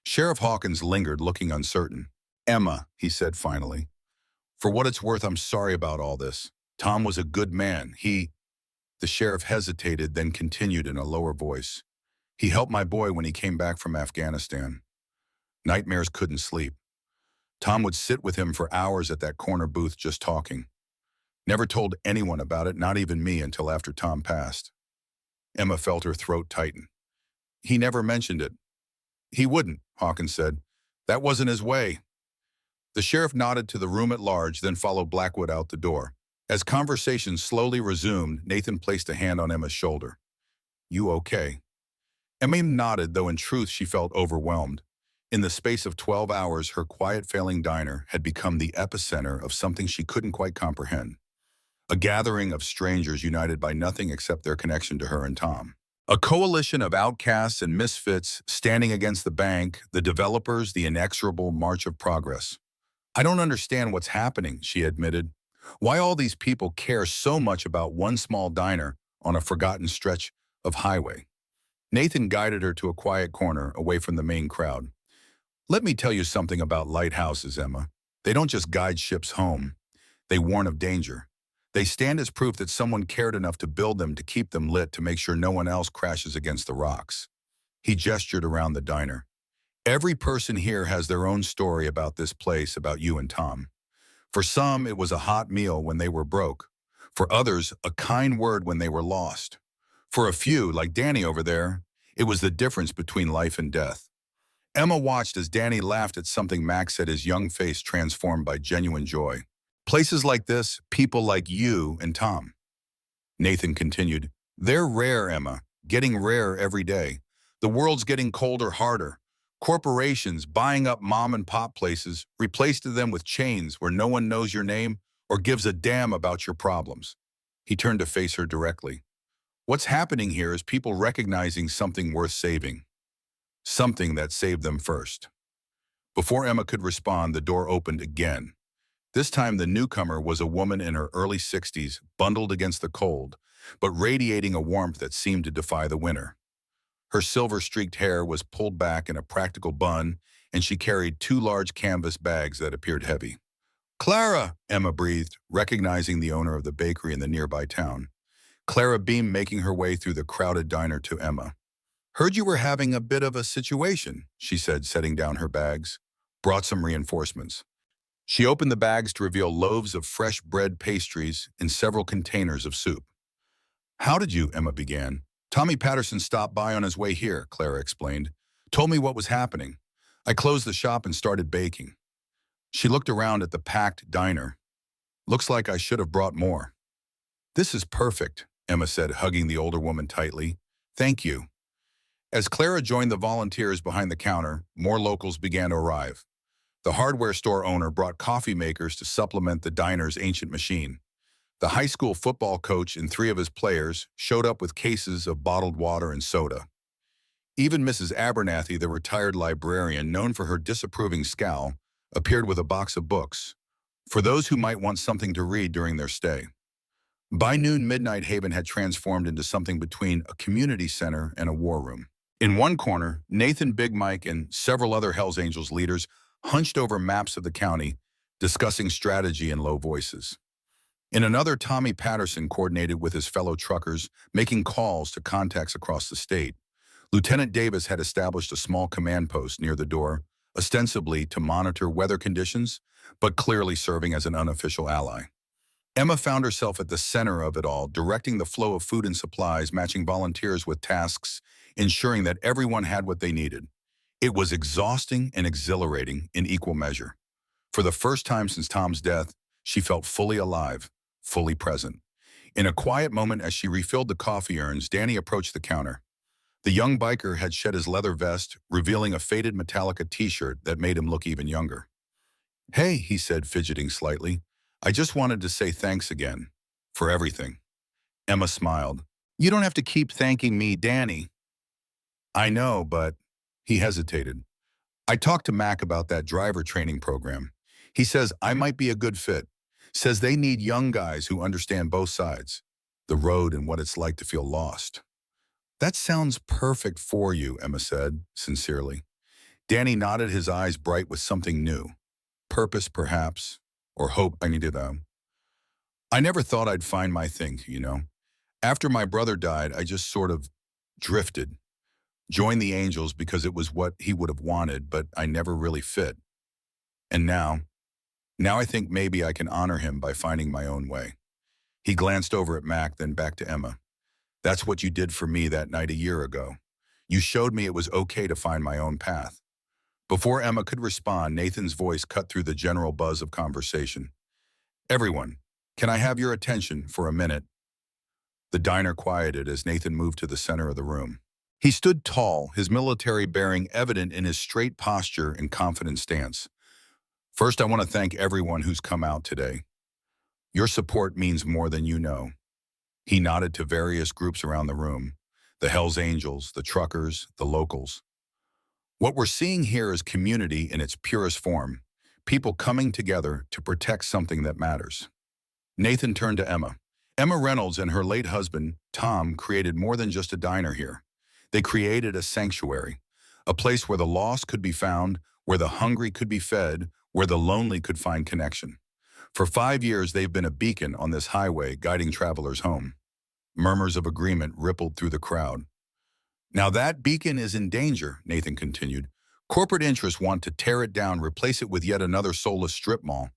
Sheriff Hawkins lingered, looking uncertain. Emma, he said finally, for what it's worth, I'm sorry about all this. Tom was a good man. The sheriff hesitated, then continued in a lower voice. He helped my boy when he came back from Afghanistan. Nightmares couldn't sleep. Tom would sit with him for hours at that corner booth just talking. Never told anyone about it, not even me, until after Tom passed. Emma felt her throat tighten. He never mentioned it. He wouldn't, Hawkins said. That wasn't his way. The sheriff nodded to the room at large, then followed Blackwood out the door. As conversation slowly resumed, Nathan placed a hand on Emma's shoulder. You okay? Emma nodded, though in truth she felt overwhelmed. In the space of 12 hours, her quiet, failing diner had become the epicenter of something she couldn't quite comprehend. A gathering of strangers united by nothing except their connection to her and Tom. A coalition of outcasts and misfits standing against the bank, the developers, the inexorable march of progress. I don't understand what's happening, she admitted. Why all these people care so much about one small diner on a forgotten stretch of highway. Nathan guided her to a quiet corner away from the main crowd. Let me tell you something about lighthouses, Emma. They don't just guide ships home. They warn of danger. They stand as proof that someone cared enough to build them to keep them lit to make sure no one else crashes against the rocks. He gestured around the diner. Every person here has their own story about this place, about you and Tom. For some, it was a hot meal when they were broke. For others, a kind word when they were lost. For a few, like Danny over there, it was the difference between life and death. Emma watched as Danny laughed at something Max said, his young face transformed by genuine joy. Places like this, people like you and Tom. Nathan continued, they're rare, Emma, getting rarer every day. The world's getting colder, harder. Corporations buying up mom-and-pop places, replacing them with chains where no one knows your name or gives a damn about your problems. He turned to face her directly. What's happening here is people recognizing something worth saving. Something that saved them first. Before Emma could respond, the door opened again. This time the newcomer was a woman in her early 60s, bundled against the cold, but radiating a warmth that seemed to defy the winter. Her silver-streaked hair was pulled back in a practical bun, and she carried 2 large canvas bags that appeared heavy. Clara, Emma breathed, recognizing the owner of the bakery in the nearby town. Clara beamed, making her way through the crowded diner to Emma. Heard you were having a bit of a situation, she said, setting down her bags. Brought some reinforcements. She opened the bags to reveal loaves of fresh bread pastries and several containers of soup. How did you, Emma began. Tommy Patterson stopped by on his way here, Clara explained. Told me what was happening. I closed the shop and started baking. She looked around at the packed diner. Looks like I should have brought more. This is perfect, Emma said, hugging the older woman tightly. Thank you. As Clara joined the volunteers behind the counter, more locals began to arrive. The hardware store owner brought coffee makers to supplement the diner's ancient machine. The high school football coach and 3 of his players showed up with cases of bottled water and soda. Even Mrs. Abernathy, the retired librarian known for her disapproving scowl, appeared with a box of books, for those who might want something to read during their stay. By noon, Midnight Haven had transformed into something between a community center and a war room. In one corner, Nathan, Big Mike, and several other Hells Angels leaders hunched over maps of the county, discussing strategy in low voices. In another, Tommy Patterson coordinated with his fellow truckers, making calls to contacts across the state. Lieutenant Davis had established a small command post near the door, ostensibly to monitor weather conditions, but clearly serving as an unofficial ally. Emma found herself at the center of it all, directing the flow of food and supplies, matching volunteers with tasks, ensuring that everyone had what they needed. It was exhausting and exhilarating in equal measure. For the first time since Tom's death, she felt fully alive, fully present. In a quiet moment as she refilled the coffee urns, Danny approached the counter. The young biker had shed his leather vest, revealing a faded Metallica t-shirt that made him look even younger. Hey, he said, fidgeting slightly. I just wanted to say thanks again. For everything. Emma smiled. You don't have to keep thanking me, Danny. I know, but... He hesitated. I talked to Mac about that driver training program. He says I might be a good fit. Says they need young guys who understand both sides. The road and what it's like to feel lost. That sounds perfect for you, Emma said, sincerely. Danny nodded, his eyes bright with something new. Purpose, perhaps, or hope. I needed them. I never thought I'd find my thing. After my brother died, I just sort of drifted, joined the Angels because it was what he would have wanted, but I never really fit. And now I think maybe I can honor him by finding my own way. He glanced over at Mac, then back to Emma. That's what you did for me that night a year ago. You showed me it was okay to find my own path. Before Emma could respond, Nathan's voice cut through the general buzz of conversation. Everyone, can I have your attention for a minute? The diner quieted as Nathan moved to the center of the room. He stood tall, his military bearing evident in his straight posture and confident stance. First, I want to thank everyone who's come out today. Your support means more than you know. He nodded to various groups around the room, the Hells Angels, the truckers, the locals. What we're seeing here is community in its purest form, people coming together to protect something that matters. Nathan turned to Emma. Emma Reynolds and her late husband, Tom, created more than just a diner here. They created a sanctuary, a place where the lost could be found, where the hungry could be fed, where the lonely could find connection. For 5 years, they've been a beacon on this highway, guiding travelers home. Murmurs of agreement rippled through the crowd. Now that beacon is in danger, Nathan continued. Corporate interests want to tear it down, replace it with yet another soulless strip mall.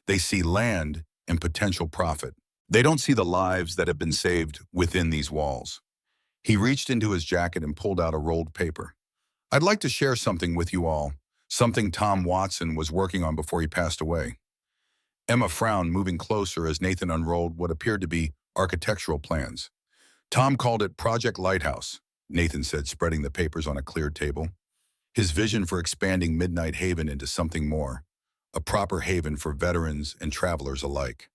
They see land and potential profit. They don't see the lives that have been saved within these walls. He reached into his jacket and pulled out a rolled paper. I'd like to share something with you all, something Tom Watson was working on before he passed away. Emma frowned, moving closer as Nathan unrolled what appeared to be architectural plans. Tom called it Project Lighthouse, Nathan said, spreading the papers on a cleared table. His vision for expanding Midnight Haven into something more, a proper haven for veterans and travelers alike.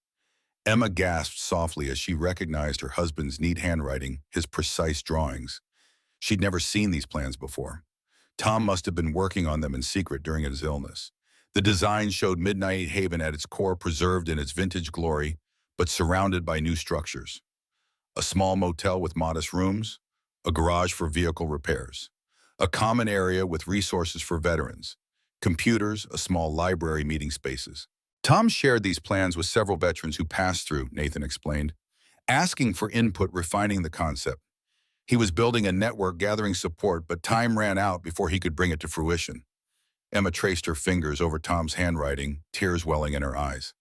Emma gasped softly as she recognized her husband's neat handwriting, his precise drawings. She'd never seen these plans before. Tom must have been working on them in secret during his illness. The design showed Midnight Haven at its core, preserved in its vintage glory, but surrounded by new structures. A small motel with modest rooms, a garage for vehicle repairs, a common area with resources for veterans, computers, a small library, meeting spaces. Tom shared these plans with several veterans who passed through, Nathan explained, asking for input, refining the concept. He was building a network, gathering support, but time ran out before he could bring it to fruition. Emma traced her fingers over Tom's handwriting, tears welling in her eyes.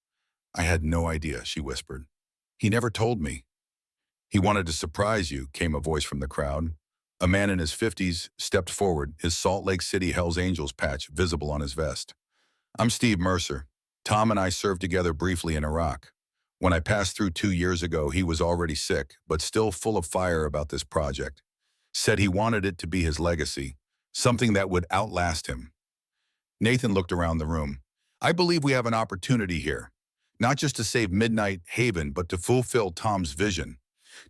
I had no idea, she whispered. He never told me. He wanted to surprise you, came a voice from the crowd. A man in his 50s stepped forward, his Salt Lake City Hells Angels patch visible on his vest. I'm Steve Mercer. Tom and I served together briefly in Iraq. When I passed through 2 years ago, he was already sick, but still full of fire about this project. Said he wanted it to be his legacy, something that would outlast him. Nathan looked around the room. I believe we have an opportunity here, not just to save Midnight Haven, but to fulfill Tom's vision,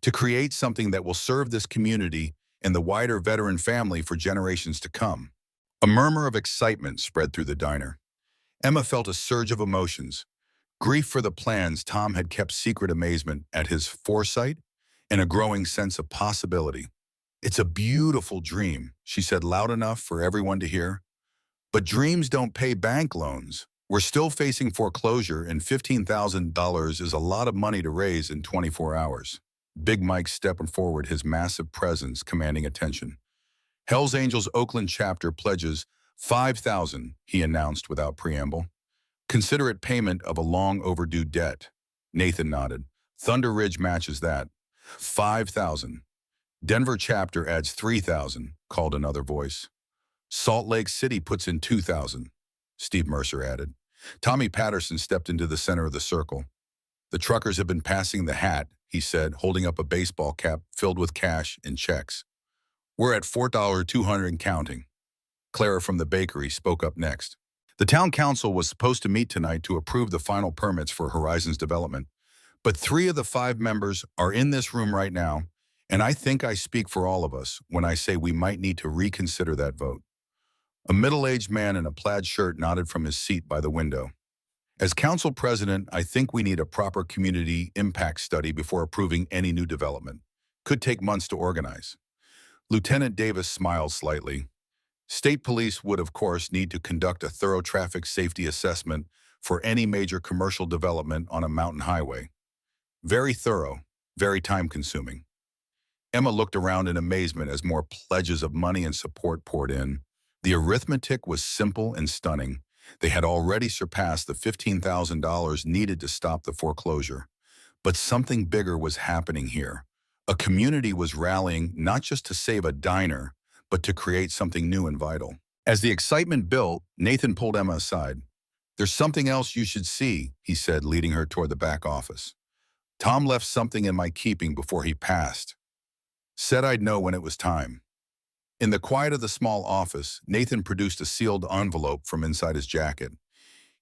to create something that will serve this community and the wider veteran family for generations to come. A murmur of excitement spread through the diner. Emma felt a surge of emotions, grief for the plans Tom had kept secret, amazement at his foresight, and a growing sense of possibility. It's a beautiful dream, she said loud enough for everyone to hear. But dreams don't pay bank loans. We're still facing foreclosure, and $15,000 is a lot of money to raise in 24 hours. Big Mike stepped forward, his massive presence commanding attention. Hells Angels Oakland chapter pledges $5,000, he announced without preamble. Considerate payment of a long overdue debt. Nathan nodded. Thunder Ridge matches that. $5,000. Denver chapter adds $3,000, called another voice. Salt Lake City puts in $2,000, Steve Mercer added. Tommy Patterson stepped into the center of the circle. The truckers have been passing the hat, he said, holding up a baseball cap filled with cash and checks. We're at $4,200 and counting. Clara from the bakery spoke up next. The town council was supposed to meet tonight to approve the final permits for Horizons development, but 3 of the 5 members are in this room right now, and I think I speak for all of us when I say we might need to reconsider that vote. A middle-aged man in a plaid shirt nodded from his seat by the window. As council president, I think we need a proper community impact study before approving any new development. Could take months to organize. Lieutenant Davis smiled slightly. State police would, of course, need to conduct a thorough traffic safety assessment for any major commercial development on a mountain highway. Very thorough, very time-consuming. Emma looked around in amazement as more pledges of money and support poured in. The arithmetic was simple and stunning. They had already surpassed the $15,000 needed to stop the foreclosure. But something bigger was happening here. A community was rallying not just to save a diner, but to create something new and vital. As the excitement built, Nathan pulled Emma aside. "There's something else you should see," he said, leading her toward the back office. "Tom left something in my keeping before he passed. Said I'd know when it was time." In the quiet of the small office, Nathan produced a sealed envelope from inside his jacket.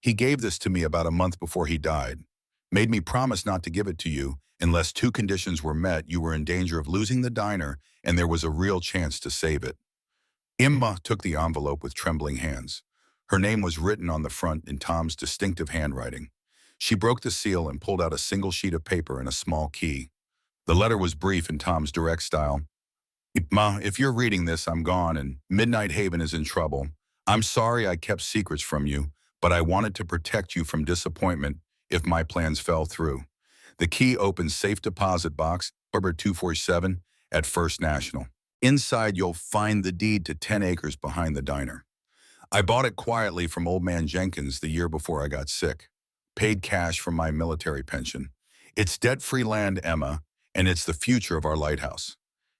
"He gave this to me about a month before he died. Made me promise not to give it to you unless two conditions were met: you were in danger of losing the diner, and there was a real chance to save it." Emma took the envelope with trembling hands. Her name was written on the front in Tom's distinctive handwriting. She broke the seal and pulled out a single sheet of paper and a small key. The letter was brief in Tom's direct style. "Ma, if you're reading this, I'm gone and Midnight Haven is in trouble. I'm sorry I kept secrets from you, but I wanted to protect you from disappointment if my plans fell through. The key opens safe deposit box, number 247, at First National. Inside, you'll find the deed to 10 acres behind the diner. I bought it quietly from old man Jenkins the year before I got sick. Paid cash from my military pension. It's debt-free land, Emma, and it's the future of our lighthouse.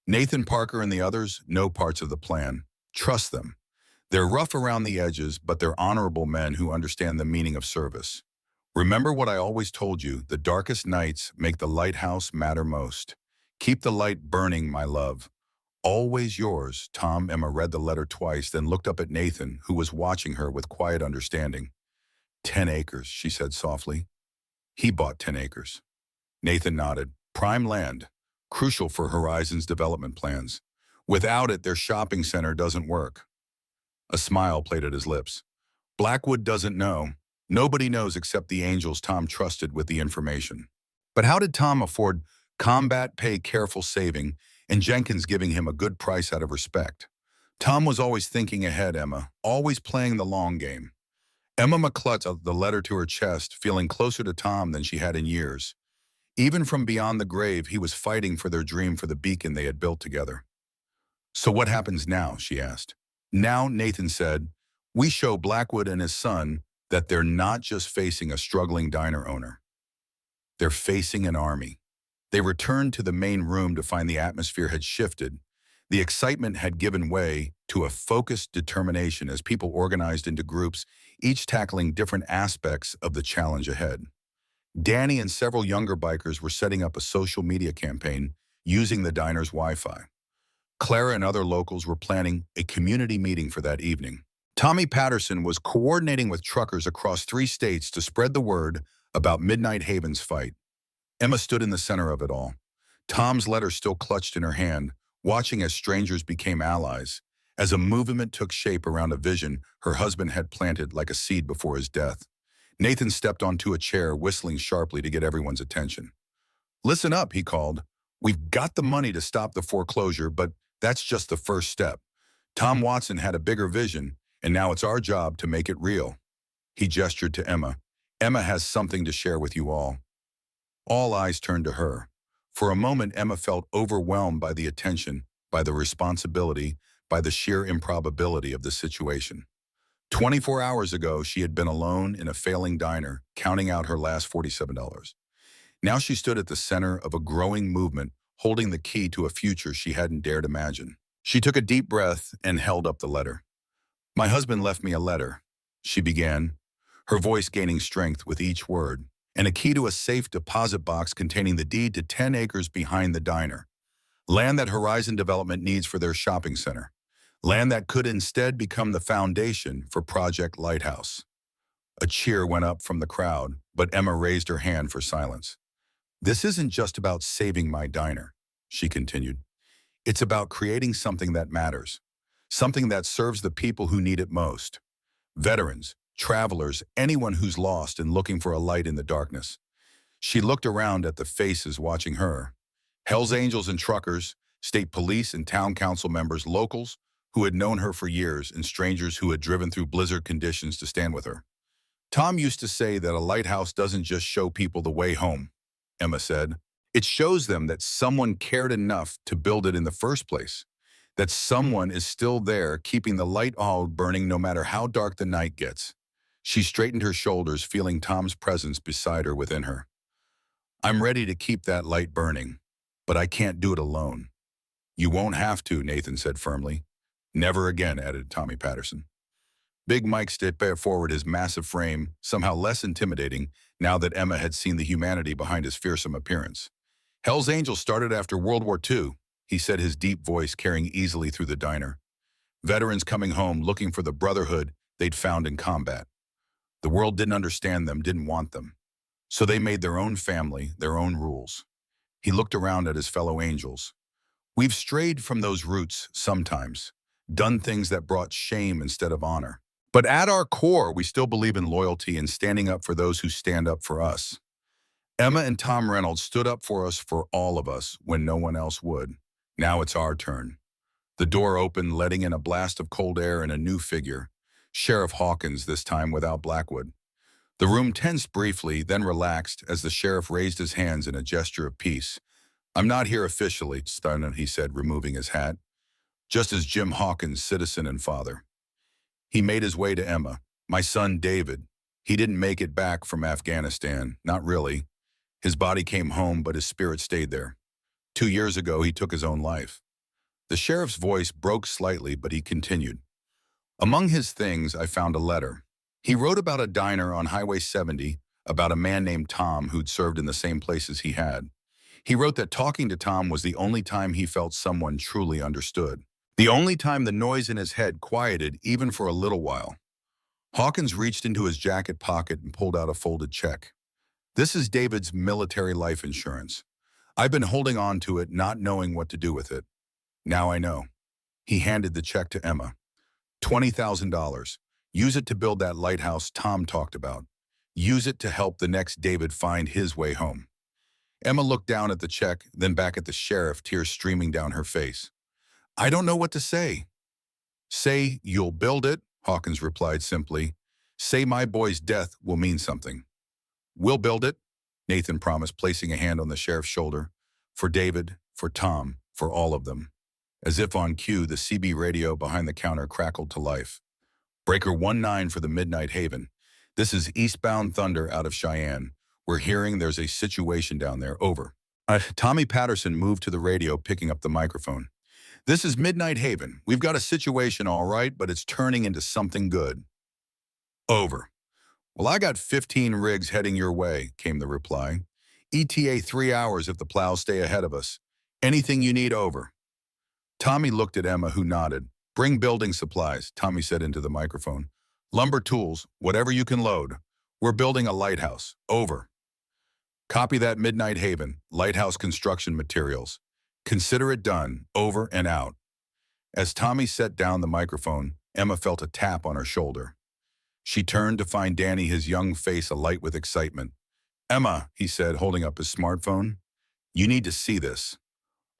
Nathan Parker and the others know parts of the plan. Trust them. They're rough around the edges, but they're honorable men who understand the meaning of service. Remember what I always told you: the darkest nights make the lighthouse matter most. Keep the light burning, my love. Always yours." Tom. Emma read the letter twice, then looked up at Nathan, who was watching her with quiet understanding. 10 acres, she said softly. He bought 10 acres. Nathan nodded. Prime land, crucial for Horizon's development plans. Without it, their shopping center doesn't work. A smile played at his lips. Blackwood doesn't know. Nobody knows except the angels Tom trusted with the information. But how did Tom afford Combat pay careful saving and Jenkins giving him a good price out of respect? Tom was always thinking ahead, Emma, always playing the long game. Emma clutched the letter to her chest, feeling closer to Tom than she had in years. Even from beyond the grave, he was fighting for their dream for the beacon they had built together. "So what happens now?" she asked. "Now," Nathan said, "we show Blackwood and his son that they're not just facing a struggling diner owner. They're facing an army." They returned to the main room to find the atmosphere had shifted. The excitement had given way to a focused determination as people organized into groups, each tackling different aspects of the challenge ahead. Danny and several younger bikers were setting up a social media campaign using the diner's Wi-Fi. Clara and other locals were planning a community meeting for that evening. Tommy Patterson was coordinating with truckers across 3 states to spread the word about Midnight Haven's fight. Emma stood in the center of it all, Tom's letter still clutched in her hand, watching as strangers became allies, as a movement took shape around a vision her husband had planted like a seed before his death. Nathan stepped onto a chair, whistling sharply to get everyone's attention. "Listen up," he called. "We've got the money to stop the foreclosure, but that's just the first step. Tom Watson had a bigger vision, and now it's our job to make it real." He gestured to Emma. "Emma has something to share with you all." All eyes turned to her. For a moment, Emma felt overwhelmed by the attention, by the responsibility, by the sheer improbability of the situation. 24 hours ago, she had been alone in a failing diner, counting out her last $47. Now she stood at the center of a growing movement, holding the key to a future she hadn't dared imagine. She took a deep breath and held up the letter. "My husband left me a letter," she began, her voice gaining strength with each word, "and a key to a safe deposit box containing the deed to 10 acres behind the diner. Land that Horizon Development needs for their shopping center. Land that could instead become the foundation for Project Lighthouse." A cheer went up from the crowd, but Emma raised her hand for silence. "This isn't just about saving my diner," she continued. "It's about creating something that matters, something that serves the people who need it most. Veterans, travelers, anyone who's lost and looking for a light in the darkness." She looked around at the faces watching her. Hell's Angels and truckers, state police and town council members, locals who had known her for years, and strangers who had driven through blizzard conditions to stand with her. "Tom used to say that a lighthouse doesn't just show people the way home," Emma said. It shows them that someone cared enough to build it in the first place, that someone is still there keeping the light all burning no matter how dark the night gets. She straightened her shoulders, feeling Tom's presence beside her within her. I'm ready to keep that light burning, but I can't do it alone. You won't have to, Nathan said firmly. Never again, added Tommy Patterson. Big Mike stepped forward, his massive frame somehow less intimidating now that Emma had seen the humanity behind his fearsome appearance. Hell's Angels started after World War II, he said, his deep voice carrying easily through the diner. Veterans coming home looking for the brotherhood they'd found in combat. The world didn't understand them, didn't want them. So they made their own family, their own rules. He looked around at his fellow angels. We've strayed from those roots sometimes, done things that brought shame instead of honor. But at our core, we still believe in loyalty and standing up for those who stand up for us. Emma and Tom Reynolds stood up for us, for all of us, when no one else would. Now it's our turn. The door opened, letting in a blast of cold air and a new figure. Sheriff Hawkins, this time without Blackwood. The room tensed briefly, then relaxed as the sheriff raised his hands in a gesture of peace. I'm not here officially, stunned, he said, removing his hat. Just as Jim Hawkins, citizen and father. He made his way to Emma. My son, David. He didn't make it back from Afghanistan, not really. His body came home, but his spirit stayed there. 2 years ago, he took his own life. The sheriff's voice broke slightly, but he continued. Among his things, I found a letter. He wrote about a diner on Highway 70, about a man named Tom who'd served in the same places he had. He wrote that talking to Tom was the only time he felt someone truly understood. The only time the noise in his head quieted, even for a little while. Hawkins reached into his jacket pocket and pulled out a folded check. This is David's military life insurance. I've been holding on to it, not knowing what to do with it. Now I know. He handed the check to Emma. $20,000. Use it to build that lighthouse Tom talked about. Use it to help the next David find his way home. Emma looked down at the check, then back at the sheriff, tears streaming down her face. I don't know what to say. Say you'll build it, Hawkins replied simply. Say my boy's death will mean something. We'll build it, Nathan promised, placing a hand on the sheriff's shoulder. For David, for Tom, for all of them. As if on cue, the CB radio behind the counter crackled to life. Breaker 19 for the Midnight Haven. This is eastbound thunder out of Cheyenne. We're hearing there's a situation down there. Over. Tommy Patterson moved to the radio, picking up the microphone. This is Midnight Haven. We've got a situation, all right, but it's turning into something good. Over. Well, I got 15 rigs heading your way, came the reply. ETA 3 hours if the plows stay ahead of us. Anything you need, over. Tommy looked at Emma, who nodded. Bring building supplies, Tommy said into the microphone. Lumber tools, whatever you can load. We're building a lighthouse. Over. Copy that, Midnight Haven. Lighthouse construction materials. Consider it done. Over and out. As Tommy set down the microphone, Emma felt a tap on her shoulder. She turned to find Danny, his young face alight with excitement. Emma, he said, holding up his smartphone. You need to see this.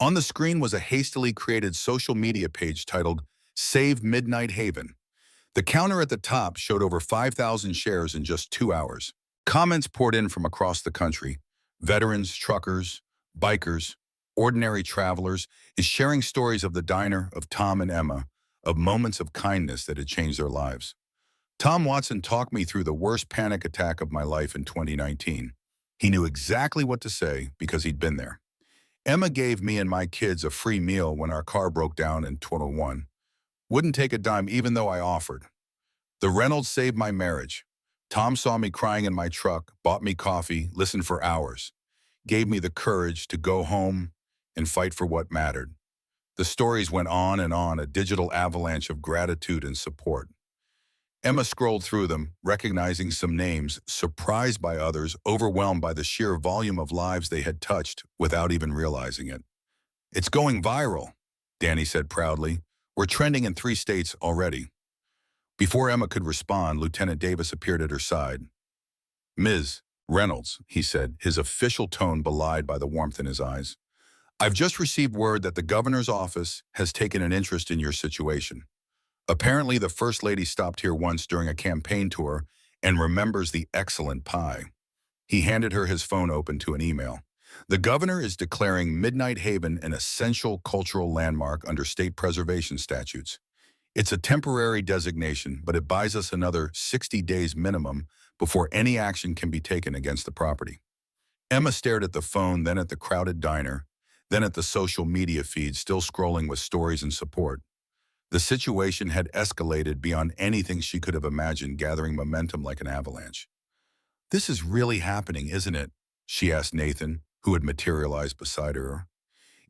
On the screen was a hastily created social media page titled Save Midnight Haven. The counter at the top showed over 5,000 shares in just 2 hours. Comments poured in from across the country. Veterans, truckers, bikers, ordinary travelers is sharing stories of the diner, of Tom and Emma, of moments of kindness that had changed their lives. Tom Watson talked me through the worst panic attack of my life in 2019. He knew exactly what to say because he'd been there. Emma gave me and my kids a free meal when our car broke down in 2001. Wouldn't take a dime even though I offered. The Reynolds saved my marriage. Tom saw me crying in my truck, bought me coffee, listened for hours, gave me the courage to go home and fight for what mattered. The stories went on, a digital avalanche of gratitude and support. Emma scrolled through them, recognizing some names, surprised by others, overwhelmed by the sheer volume of lives they had touched without even realizing it. It's going viral, Danny said proudly. We're trending in 3 states already. Before Emma could respond, Lieutenant Davis appeared at her side. Ms. Reynolds, he said, his official tone belied by the warmth in his eyes. I've just received word that the governor's office has taken an interest in your situation. Apparently, the First Lady stopped here once during a campaign tour and remembers the excellent pie. He handed her his phone open to an email. The governor is declaring Midnight Haven an essential cultural landmark under state preservation statutes. It's a temporary designation, but it buys us another 60 days minimum before any action can be taken against the property. Emma stared at the phone, then at the crowded diner, then at the social media feed still scrolling with stories and support. The situation had escalated beyond anything she could have imagined, gathering momentum like an avalanche. "This is really happening, isn't it?" she asked Nathan, who had materialized beside her.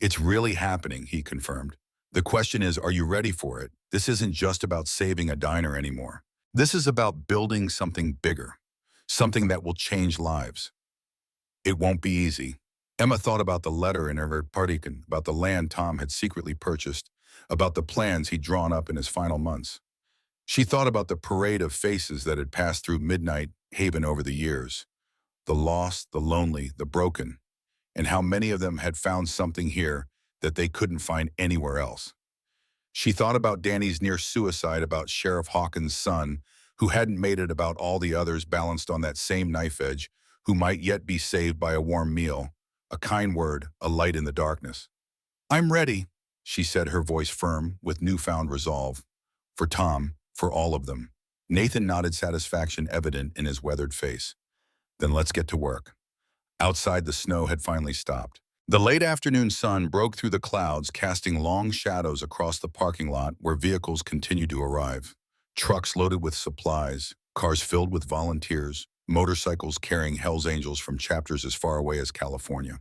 "It's really happening," he confirmed. "The question is, are you ready for it? This isn't just about saving a diner anymore. This is about building something bigger, something that will change lives. It won't be easy." Emma thought about the letter in her partican, about the land Tom had secretly purchased, about the plans he'd drawn up in his final months. She thought about the parade of faces that had passed through Midnight Haven over the years, the lost, the lonely, the broken, and how many of them had found something here that they couldn't find anywhere else. She thought about Danny's near suicide, about Sheriff Hawkins' son, who hadn't made it, about all the others balanced on that same knife edge, who might yet be saved by a warm meal, a kind word, a light in the darkness. "I'm ready," she said, her voice firm with newfound resolve. "For Tom, for all of them." Nathan nodded, satisfaction evident in his weathered face. "Then let's get to work." Outside, the snow had finally stopped. The late afternoon sun broke through the clouds, casting long shadows across the parking lot where vehicles continued to arrive. Trucks loaded with supplies, cars filled with volunteers, motorcycles carrying Hell's Angels from chapters as far away as California.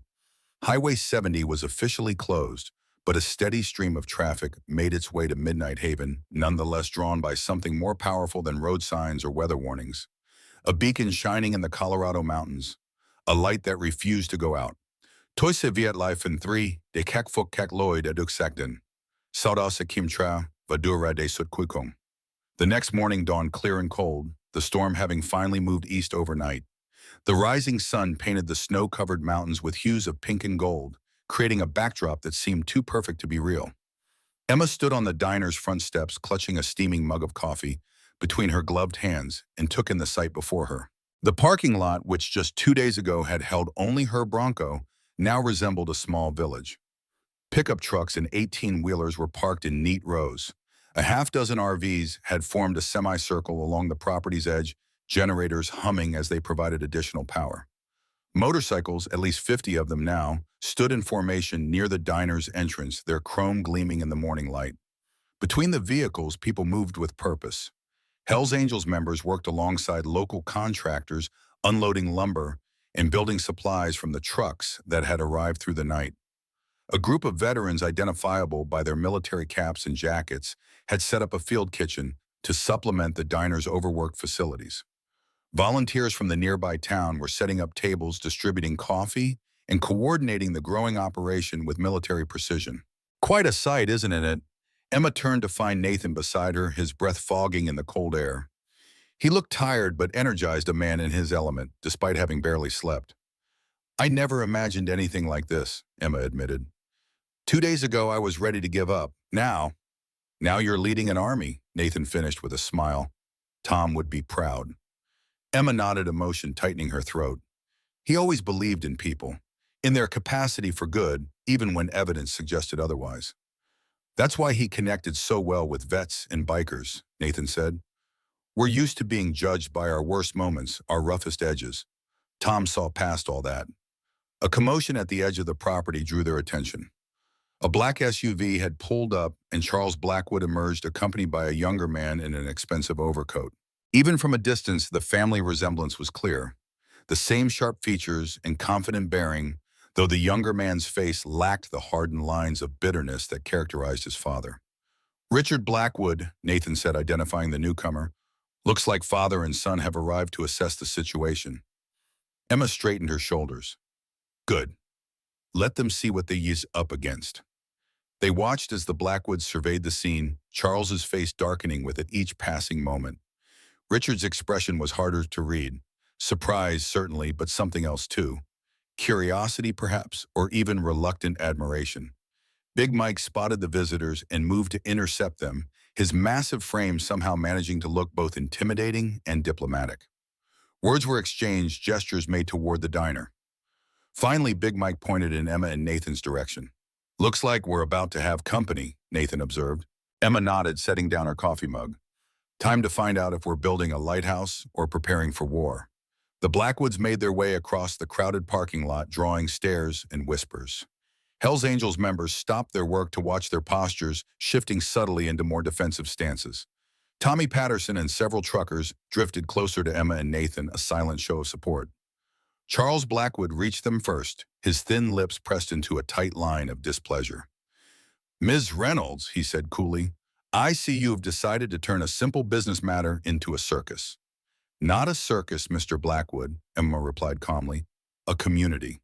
Highway 70 was officially closed, but a steady stream of traffic made its way to Midnight Haven, nonetheless drawn by something more powerful than road signs or weather warnings. A beacon shining in the Colorado mountains, a light that refused to go out. Toi se viet life in 3, de kek fuk kek loid aduk sakden. Sauda kim tra, vadura de sut kuikong. The next morning dawned clear and cold, the storm having finally moved east overnight. The rising sun painted the snow-covered mountains with hues of pink and gold, creating a backdrop that seemed too perfect to be real. Emma stood on the diner's front steps, clutching a steaming mug of coffee between her gloved hands, and took in the sight before her. The parking lot, which just 2 days ago had held only her Bronco, now resembled a small village. Pickup trucks and 18-wheelers were parked in neat rows. A half-dozen RVs had formed a semicircle along the property's edge, generators humming as they provided additional power. Motorcycles, at least 50 of them now, stood in formation near the diner's entrance, their chrome gleaming in the morning light. Between the vehicles, people moved with purpose. Hell's Angels members worked alongside local contractors, unloading lumber and building supplies from the trucks that had arrived through the night. A group of veterans, identifiable by their military caps and jackets, had set up a field kitchen to supplement the diner's overworked facilities. Volunteers from the nearby town were setting up tables, distributing coffee, and coordinating the growing operation with military precision. "Quite a sight, isn't it?" Emma turned to find Nathan beside her, his breath fogging in the cold air. He looked tired but energized, a man in his element, despite having barely slept. "I never imagined anything like this," Emma admitted. "2 days ago, I was ready to give up. Now you're leading an army," Nathan finished with a smile. Tom would be proud. Emma nodded, emotion tightening her throat. He always believed in people, in their capacity for good, even when evidence suggested otherwise. "That's why he connected so well with vets and bikers," Nathan said. "We're used to being judged by our worst moments, our roughest edges." Tom saw past all that. A commotion at the edge of the property drew their attention. A black SUV had pulled up, and Charles Blackwood emerged, accompanied by a younger man in an expensive overcoat. Even from a distance, the family resemblance was clear. The same sharp features and confident bearing, though the younger man's face lacked the hardened lines of bitterness that characterized his father. "Richard Blackwood," Nathan said, identifying the newcomer. "Looks like father and son have arrived to assess the situation." Emma straightened her shoulders. "Good. Let them see what they're up against." They watched as the Blackwoods surveyed the scene, Charles's face darkening with it each passing moment. Richard's expression was harder to read. Surprise, certainly, but something else too. Curiosity, perhaps, or even reluctant admiration. Big Mike spotted the visitors and moved to intercept them, his massive frame somehow managing to look both intimidating and diplomatic. Words were exchanged, gestures made toward the diner. Finally, Big Mike pointed in Emma and Nathan's direction. Looks like we're about to have company, Nathan observed. Emma nodded, setting down her coffee mug. Time to find out if we're building a lighthouse or preparing for war. The Blackwoods made their way across the crowded parking lot, drawing stares and whispers. Hell's Angels members stopped their work to watch their postures, shifting subtly into more defensive stances. Tommy Patterson and several truckers drifted closer to Emma and Nathan, a silent show of support. Charles Blackwood reached them first, his thin lips pressed into a tight line of displeasure. "Ms. Reynolds," he said coolly, "I see you have decided to turn a simple business matter into a circus." "Not a circus, Mr. Blackwood," Emma replied calmly. "A community.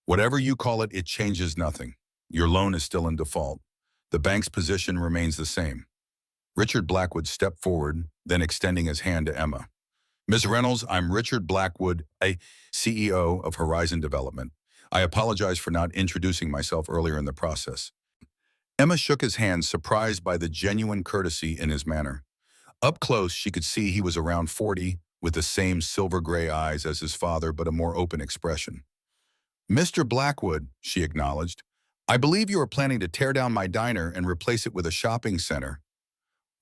Whatever you call it, it changes nothing. Your loan is still in default. The bank's position remains the same." Richard Blackwood stepped forward, then extending his hand to Emma. "Ms. Reynolds, I'm Richard Blackwood, a CEO of Horizon Development. I apologize for not introducing myself earlier in the process." Emma shook his hand, surprised by the genuine courtesy in his manner. Up close, she could see he was around 40, with the same silver-gray eyes as his father, but a more open expression. "Mr. Blackwood," she acknowledged, "I believe you are planning to tear down my diner and replace it with a shopping center."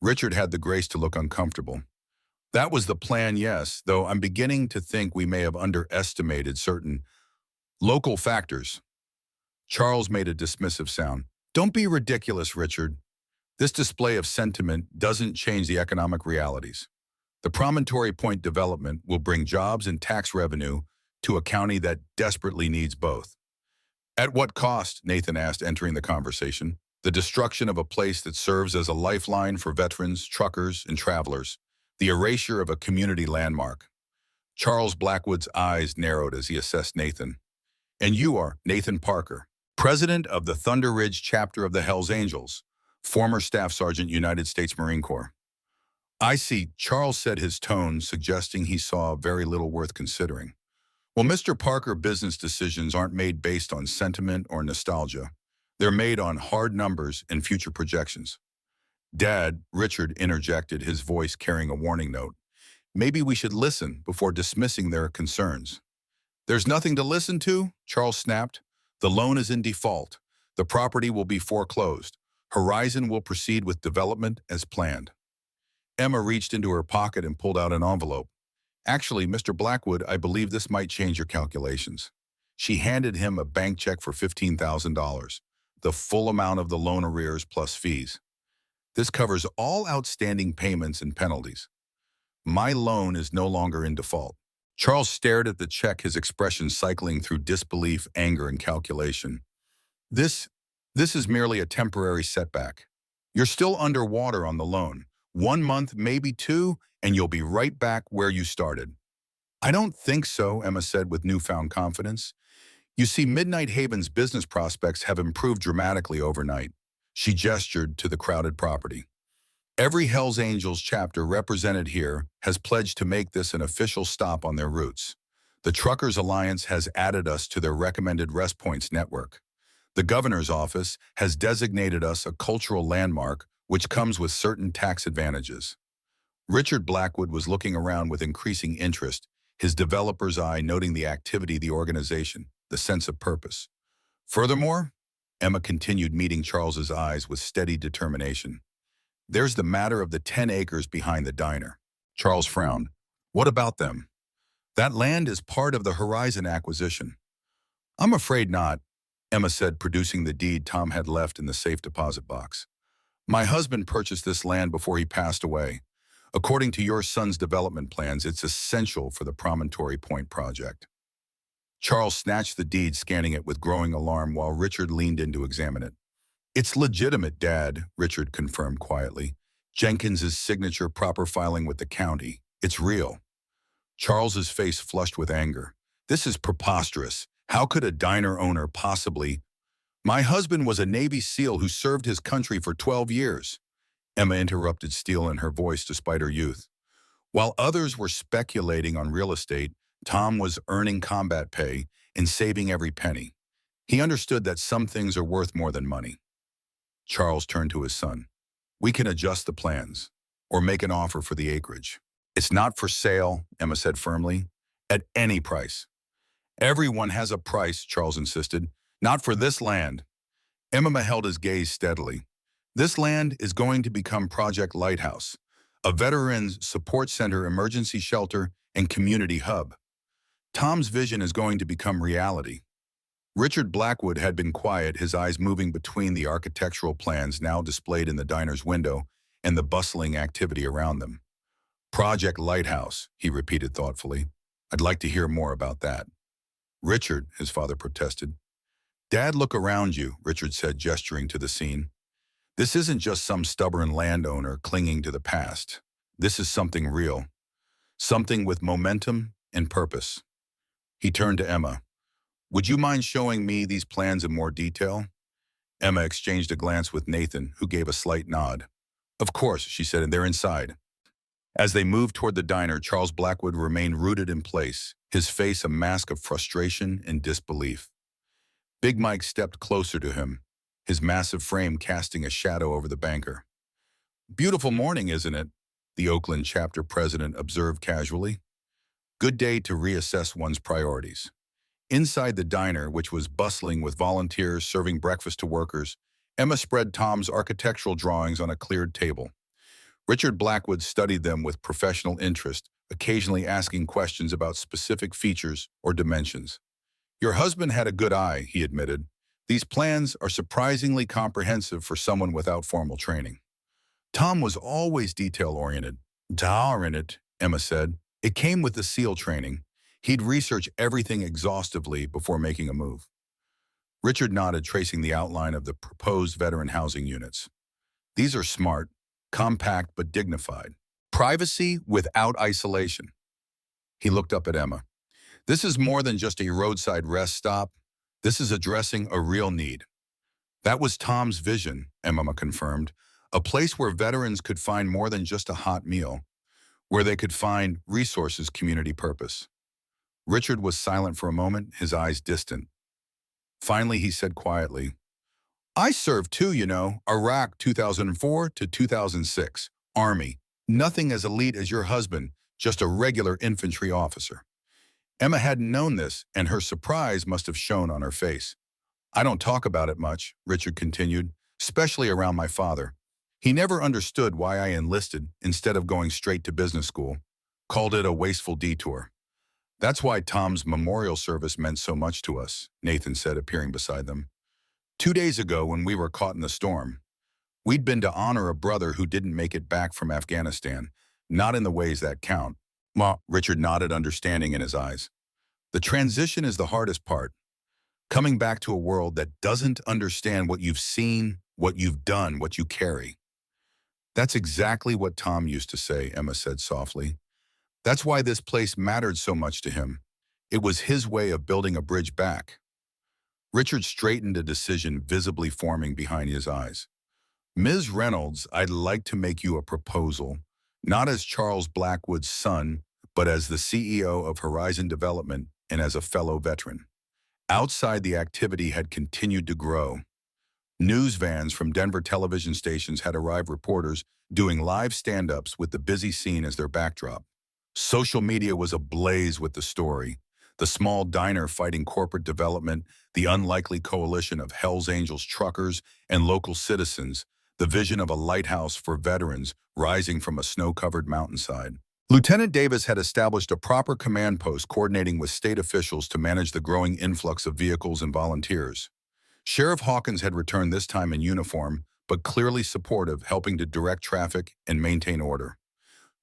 Richard had the grace to look uncomfortable. "That was the plan, yes, though I'm beginning to think we may have underestimated certain local factors." Charles made a dismissive sound. "Don't be ridiculous, Richard. This display of sentiment doesn't change the economic realities. The Promontory Point development will bring jobs and tax revenue to a county that desperately needs both." "At what cost?" Nathan asked, entering the conversation. "The destruction of a place that serves as a lifeline for veterans, truckers, and travelers. The erasure of a community landmark." Charles Blackwood's eyes narrowed as he assessed Nathan. "And you are Nathan Parker, president of the Thunder Ridge chapter of the Hells Angels, former Staff Sergeant, United States Marine Corps." "I see," Charles said, his tone suggesting he saw very little worth considering. "Well, Mr. Parker, business decisions aren't made based on sentiment or nostalgia. They're made on hard numbers and future projections." "Dad," Richard interjected, his voice carrying a warning note, "maybe we should listen before dismissing their concerns." "There's nothing to listen to," Charles snapped. "The loan is in default. The property will be foreclosed. Horizon will proceed with development as planned." Emma reached into her pocket and pulled out an envelope. "Actually, Mr. Blackwood, I believe this might change your calculations." She handed him a bank check for $15,000, the full amount of the loan arrears plus fees. "This covers all outstanding payments and penalties. My loan is no longer in default." Charles stared at the check, his expression cycling through disbelief, anger, and calculation. This is merely a temporary setback. You're still underwater on the loan. 1 month, maybe 2, and you'll be right back where you started." "I don't think so," Emma said with newfound confidence. "You see, Midnight Haven's business prospects have improved dramatically overnight." She gestured to the crowded property. "Every Hells Angels chapter represented here has pledged to make this an official stop on their routes. The Truckers Alliance has added us to their recommended rest points network. The governor's office has designated us a cultural landmark, which comes with certain tax advantages." Richard Blackwood was looking around with increasing interest, his developer's eye noting the activity of the organization, the sense of purpose. "Furthermore," Emma continued, meeting Charles's eyes with steady determination, "there's the matter of the 10 acres behind the diner." Charles frowned. "What about them?" "That land is part of the Horizon acquisition." "I'm afraid not," Emma said, producing the deed Tom had left in the safe deposit box. "My husband purchased this land before he passed away. According to your son's development plans, it's essential for the Promontory Point project." Charles snatched the deed, scanning it with growing alarm while Richard leaned in to examine it. "It's legitimate, Dad," Richard confirmed quietly. "Jenkins's signature, proper filing with the county. It's real." Charles's face flushed with anger. "This is preposterous. How could a diner owner possibly—" "My husband was a Navy SEAL who served his country for 12 years. Emma interrupted, steel in her voice despite her youth. While others were speculating on real estate, Tom was earning combat pay and saving every penny. He understood that some things are worth more than money. Charles turned to his son. "We can adjust the plans, or make an offer for the acreage." "It's not for sale," Emma said firmly, "at any price." Everyone has a price, Charles insisted. Not for this land. Emma held his gaze steadily. This land is going to become Project Lighthouse, a veterans support center, emergency shelter, and community hub. Tom's vision is going to become reality. Richard Blackwood had been quiet, his eyes moving between the architectural plans now displayed in the diner's window and the bustling activity around them. Project Lighthouse, he repeated thoughtfully. I'd like to hear more about that. Richard, his father protested. Dad, look around you, Richard said, gesturing to the scene. This isn't just some stubborn landowner clinging to the past. This is something real, something with momentum and purpose. He turned to Emma. Would you mind showing me these plans in more detail? Emma exchanged a glance with Nathan, who gave a slight nod. Of course, she said, and they're inside. As they moved toward the diner, Charles Blackwood remained rooted in place, his face a mask of frustration and disbelief. Big Mike stepped closer to him, his massive frame casting a shadow over the banker. Beautiful morning, isn't it? The Oakland chapter president observed casually. Good day to reassess one's priorities. Inside the diner, which was bustling with volunteers serving breakfast to workers, Emma spread Tom's architectural drawings on a cleared table. Richard Blackwood studied them with professional interest, occasionally asking questions about specific features or dimensions. Your husband had a good eye, he admitted. These plans are surprisingly comprehensive for someone without formal training. Tom was always detail-oriented. Detail-oriented, Emma said. It came with the SEAL training. He'd research everything exhaustively before making a move. Richard nodded, tracing the outline of the proposed veteran housing units. These are smart, compact but dignified. Privacy without isolation. He looked up at Emma. This is more than just a roadside rest stop. This is addressing a real need. That was Tom's vision, Emma confirmed. A place where veterans could find more than just a hot meal, where they could find resources, community purpose. Richard was silent for a moment, his eyes distant. Finally, he said quietly, I served too, Iraq 2004 to 2006, Army. Nothing as elite as your husband, just a regular infantry officer. Emma hadn't known this, and her surprise must have shown on her face. I don't talk about it much, Richard continued, especially around my father. He never understood why I enlisted instead of going straight to business school, called it a wasteful detour. That's why Tom's memorial service meant so much to us, Nathan said, appearing beside them. 2 days ago, when we were caught in the storm, we'd been to honor a brother who didn't make it back from Afghanistan, not in the ways that count. Ma, Richard nodded, understanding in his eyes. The transition is the hardest part. Coming back to a world that doesn't understand what you've seen, what you've done, what you carry. That's exactly what Tom used to say, Emma said softly. That's why this place mattered so much to him. It was his way of building a bridge back. Richard straightened, a decision visibly forming behind his eyes. Ms. Reynolds, I'd like to make you a proposal, not as Charles Blackwood's son, but as the CEO of Horizon Development and as a fellow veteran. Outside, the activity had continued to grow. News vans from Denver television stations had arrived, reporters doing live stand-ups with the busy scene as their backdrop. Social media was ablaze with the story. The small diner fighting corporate development, the unlikely coalition of Hell's Angels truckers and local citizens, the vision of a lighthouse for veterans rising from a snow-covered mountainside. Lieutenant Davis had established a proper command post coordinating with state officials to manage the growing influx of vehicles and volunteers. Sheriff Hawkins had returned, this time in uniform, but clearly supportive, helping to direct traffic and maintain order.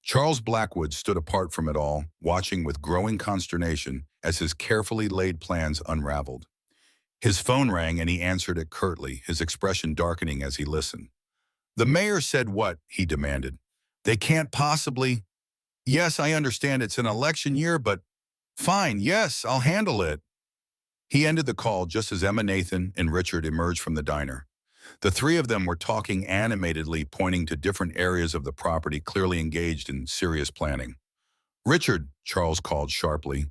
Charles Blackwood stood apart from it all, watching with growing consternation as his carefully laid plans unraveled. His phone rang and he answered it curtly, his expression darkening as he listened. The mayor said what? He demanded. They can't possibly... Yes, I understand it's an election year, but... Fine, yes, I'll handle it. He ended the call just as Emma, Nathan, and Richard emerged from the diner. The three of them were talking animatedly, pointing to different areas of the property, clearly engaged in serious planning. Richard, Charles called sharply.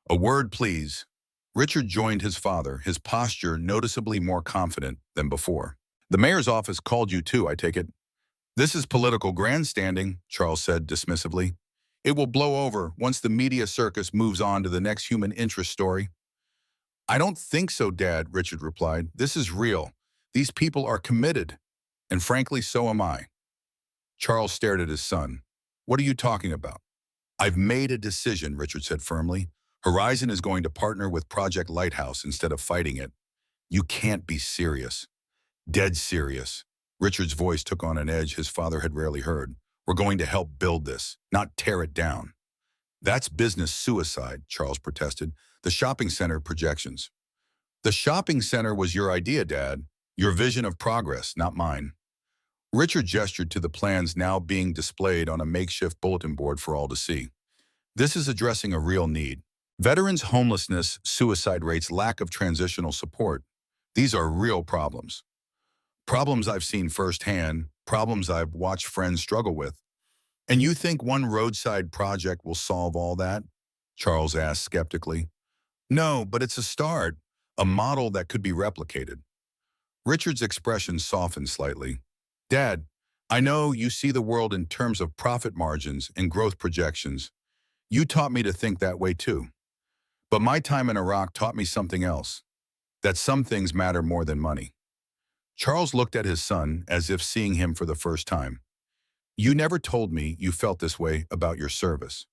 A word, please. Richard joined his father, his posture noticeably more confident than before. The mayor's office called you too, I take it. This is political grandstanding, Charles said dismissively. It will blow over once the media circus moves on to the next human interest story. I don't think so, Dad, Richard replied. This is real. These people are committed. And frankly, so am I. Charles stared at his son. What are you talking about? I've made a decision, Richard said firmly. Horizon is going to partner with Project Lighthouse instead of fighting it. You can't be serious. Dead serious. Richard's voice took on an edge his father had rarely heard. We're going to help build this, not tear it down. That's business suicide, Charles protested. The shopping center projections. The shopping center was your idea, Dad. Your vision of progress, not mine. Richard gestured to the plans now being displayed on a makeshift bulletin board for all to see. This is addressing a real need. Veterans' homelessness, suicide rates, lack of transitional support. These are real problems. Problems I've seen firsthand, problems I've watched friends struggle with. And you think one roadside project will solve all that? Charles asked skeptically. No, but it's a start, a model that could be replicated. Richard's expression softened slightly. Dad, I know you see the world in terms of profit margins and growth projections. You taught me to think that way too. But my time in Iraq taught me something else, that some things matter more than money. Charles looked at his son as if seeing him for the first time. You never told me you felt this way about your service.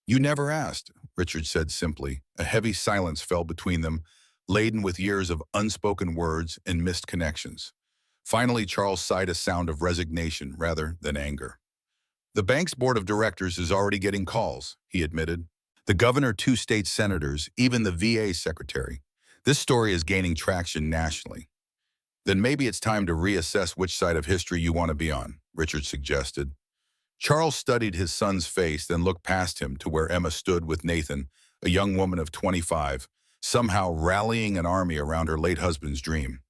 You never asked, Richard said simply. A heavy silence fell between them, laden with years of unspoken words and missed connections. Finally, Charles sighed a sound of resignation rather than anger. The bank's board of directors is already getting calls, he admitted. The governor, 2 state senators, even the VA secretary. This story is gaining traction nationally. Then maybe it's time to reassess which side of history you want to be on, Richard suggested. Charles studied his son's face, then looked past him to where Emma stood with Nathan, a young woman of 25, somehow rallying an army around her late husband's dream.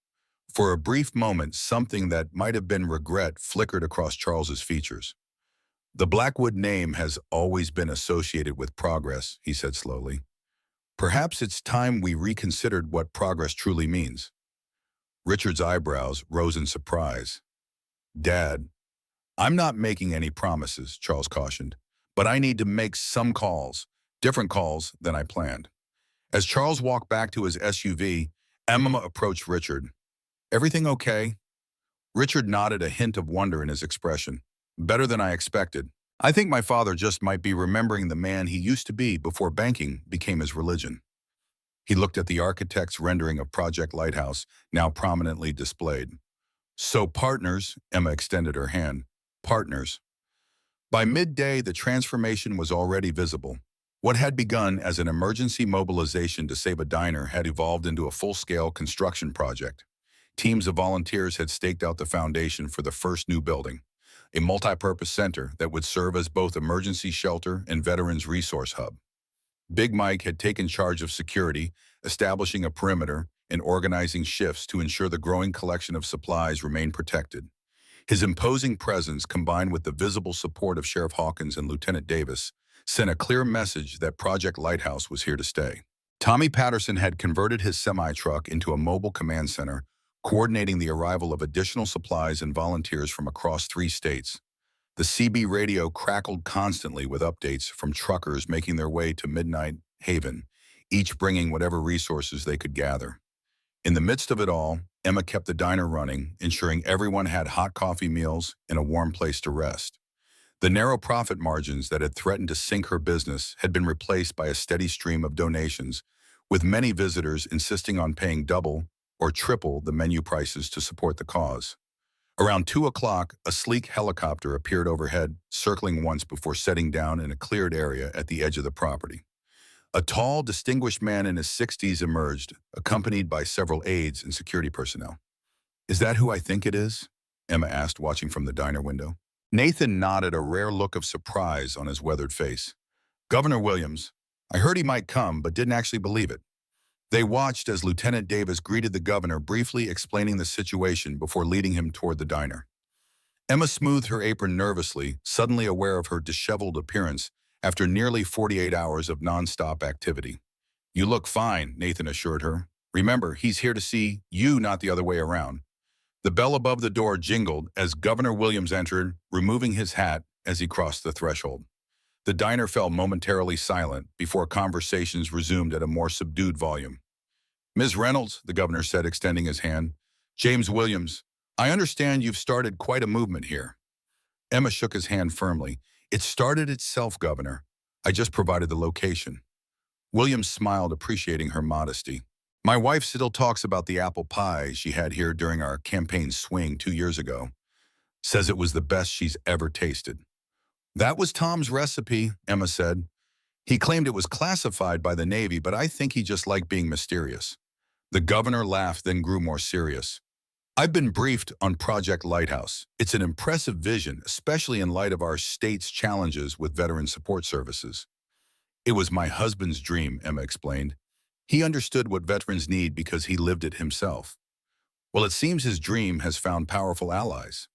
For a brief moment, something that might have been regret flickered across Charles's features. The Blackwood name has always been associated with progress, he said slowly. Perhaps it's time we reconsidered what progress truly means. Richard's eyebrows rose in surprise. Dad, I'm not making any promises, Charles cautioned, but I need to make some calls, different calls than I planned. As Charles walked back to his SUV, Emma approached Richard. Everything okay? Richard nodded, a hint of wonder in his expression. Better than I expected. I think my father just might be remembering the man he used to be before banking became his religion. He looked at the architect's rendering of Project Lighthouse, now prominently displayed. So partners, Emma extended her hand. Partners. By midday, the transformation was already visible. What had begun as an emergency mobilization to save a diner had evolved into a full-scale construction project. Teams of volunteers had staked out the foundation for the first new building, a multi-purpose center that would serve as both emergency shelter and veterans resource hub. Big Mike had taken charge of security, establishing a perimeter and organizing shifts to ensure the growing collection of supplies remained protected. His imposing presence, combined with the visible support of Sheriff Hawkins and Lieutenant Davis, sent a clear message that Project Lighthouse was here to stay. Tommy Patterson had converted his semi-truck into a mobile command center, coordinating the arrival of additional supplies and volunteers from across 3 states. The CB radio crackled constantly with updates from truckers making their way to Midnight Haven, each bringing whatever resources they could gather. In the midst of it all, Emma kept the diner running, ensuring everyone had hot coffee meals and a warm place to rest. The narrow profit margins that had threatened to sink her business had been replaced by a steady stream of donations, with many visitors insisting on paying double or triple the menu prices to support the cause. Around 2 o'clock, a sleek helicopter appeared overhead, circling once before setting down in a cleared area at the edge of the property. A tall, distinguished man in his 60s emerged, accompanied by several aides and security personnel. Is that who I think it is? Emma asked, watching from the diner window. Nathan nodded, a rare look of surprise on his weathered face. Governor Williams. I heard he might come, but didn't actually believe it. They watched as Lieutenant Davis greeted the governor, briefly explaining the situation before leading him toward the diner. Emma smoothed her apron nervously, suddenly aware of her disheveled appearance after nearly 48 hours of nonstop activity. You look fine, Nathan assured her. Remember, he's here to see you, not the other way around. The bell above the door jingled as Governor Williams entered, removing his hat as he crossed the threshold. The diner fell momentarily silent before conversations resumed at a more subdued volume. Ms. Reynolds, the governor said, extending his hand. James Williams, I understand you've started quite a movement here. Emma shook his hand firmly. It started itself, Governor. I just provided the location. Williams smiled, appreciating her modesty. My wife still talks about the apple pie she had here during our campaign swing 2 years ago. Says it was the best she's ever tasted. That was Tom's recipe, Emma said. He claimed it was classified by the Navy, but I think he just liked being mysterious. The governor laughed, then grew more serious. I've been briefed on Project Lighthouse. It's an impressive vision, especially in light of our state's challenges with veteran support services. It was my husband's dream, Emma explained. He understood what veterans need because he lived it himself. Well, it seems his dream has found powerful allies.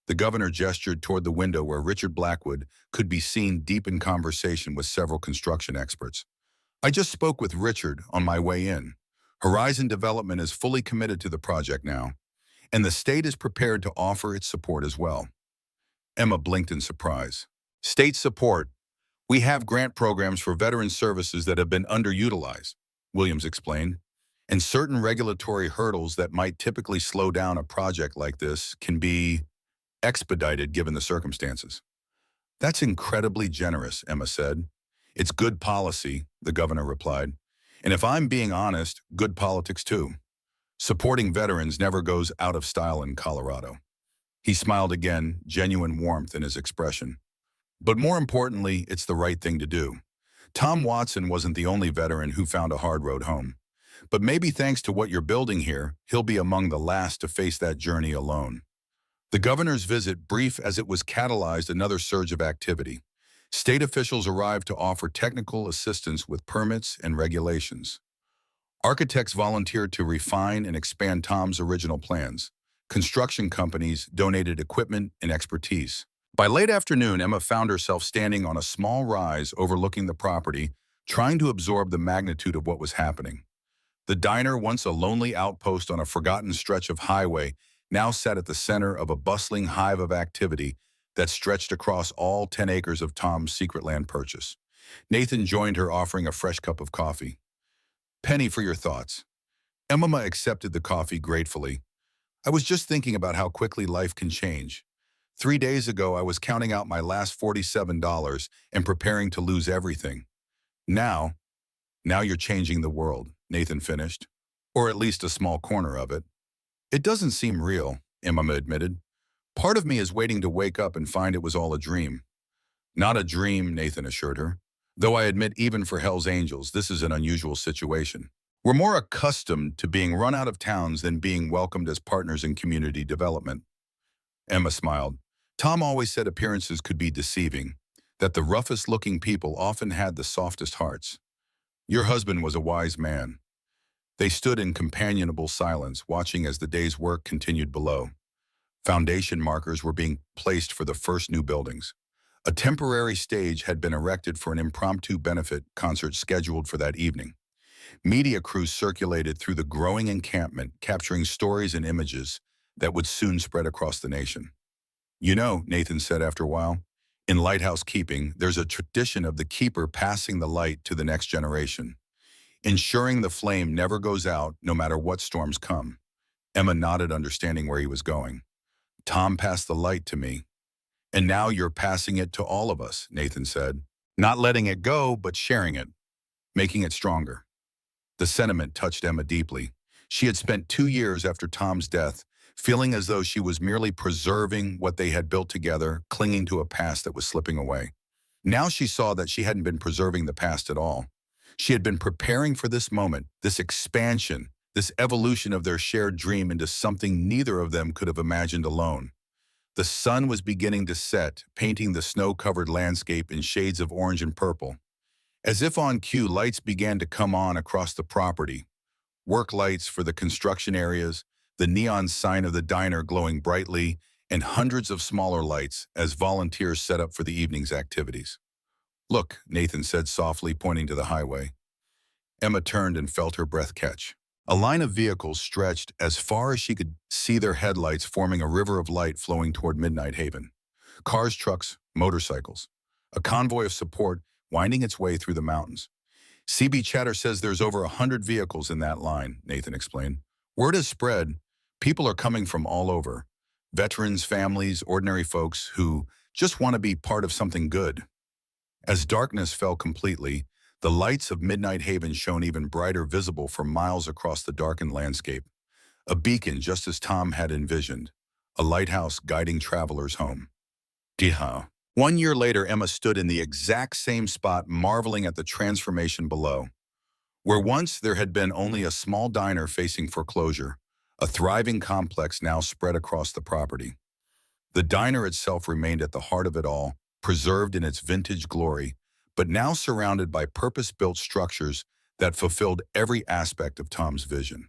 The governor gestured toward the window where Richard Blackwood could be seen deep in conversation with several construction experts. I just spoke with Richard on my way in. Horizon Development is fully committed to the project now, and the state is prepared to offer its support as well. Emma blinked in surprise. State support. We have grant programs for veteran services that have been underutilized, Williams explained, and certain regulatory hurdles that might typically slow down a project like this can be expedited given the circumstances. That's incredibly generous, Emma said. It's good policy, the governor replied. And if I'm being honest, good politics too. Supporting veterans never goes out of style in Colorado. He smiled again, genuine warmth in his expression. But more importantly, it's the right thing to do. Tom Watson wasn't the only veteran who found a hard road home. But maybe thanks to what you're building here, he'll be among the last to face that journey alone. The governor's visit, brief as it was, catalyzed another surge of activity. State officials arrived to offer technical assistance with permits and regulations. Architects volunteered to refine and expand Tom's original plans. Construction companies donated equipment and expertise. By late afternoon, Emma found herself standing on a small rise overlooking the property, trying to absorb the magnitude of what was happening. The diner, once a lonely outpost on a forgotten stretch of highway, now sat at the center of a bustling hive of activity that stretched across all 10 acres of Tom's secret land purchase. Nathan joined her, offering a fresh cup of coffee. Penny, for your thoughts. Emma accepted the coffee gratefully. I was just thinking about how quickly life can change. 3 days ago, I was counting out my last $47 and preparing to lose everything. Now you're changing the world, Nathan finished. Or at least a small corner of it. It doesn't seem real, Emma admitted. Part of me is waiting to wake up and find it was all a dream. Not a dream, Nathan assured her. Though I admit even for Hell's Angels, this is an unusual situation. We're more accustomed to being run out of towns than being welcomed as partners in community development. Emma smiled. Tom always said appearances could be deceiving, that the roughest-looking people often had the softest hearts. Your husband was a wise man. They stood in companionable silence, watching as the day's work continued below. Foundation markers were being placed for the first new buildings. A temporary stage had been erected for an impromptu benefit concert scheduled for that evening. Media crews circulated through the growing encampment, capturing stories and images that would soon spread across the nation. You know, Nathan said after a while, in lighthouse keeping, there's a tradition of the keeper passing the light to the next generation, ensuring the flame never goes out no matter what storms come. Emma nodded, understanding where he was going. Tom passed the light to me. And now you're passing it to all of us, Nathan said. Not letting it go, but sharing it, making it stronger. The sentiment touched Emma deeply. She had spent 2 years after Tom's death, feeling as though she was merely preserving what they had built together, clinging to a past that was slipping away. Now she saw that she hadn't been preserving the past at all. She had been preparing for this moment, this expansion, this evolution of their shared dream into something neither of them could have imagined alone. The sun was beginning to set, painting the snow-covered landscape in shades of orange and purple. As if on cue, lights began to come on across the property. Work lights for the construction areas, the neon sign of the diner glowing brightly, and hundreds of smaller lights as volunteers set up for the evening's activities. Look, Nathan said softly, pointing to the highway. Emma turned and felt her breath catch. A line of vehicles stretched as far as she could see, their headlights forming a river of light flowing toward Midnight Haven. Cars, trucks, motorcycles. A convoy of support winding its way through the mountains. CB Chatter says there's over 100 vehicles in that line, Nathan explained. Word has spread. People are coming from all over. Veterans, families, ordinary folks who just want to be part of something good. As darkness fell completely, the lights of Midnight Haven shone even brighter, visible for miles across the darkened landscape. A beacon just as Tom had envisioned. A lighthouse guiding travelers home. Diha. 1 year later, Emma stood in the exact same spot, marveling at the transformation below. Where once there had been only a small diner facing foreclosure, a thriving complex now spread across the property. The diner itself remained at the heart of it all, preserved in its vintage glory, but now surrounded by purpose-built structures that fulfilled every aspect of Tom's vision.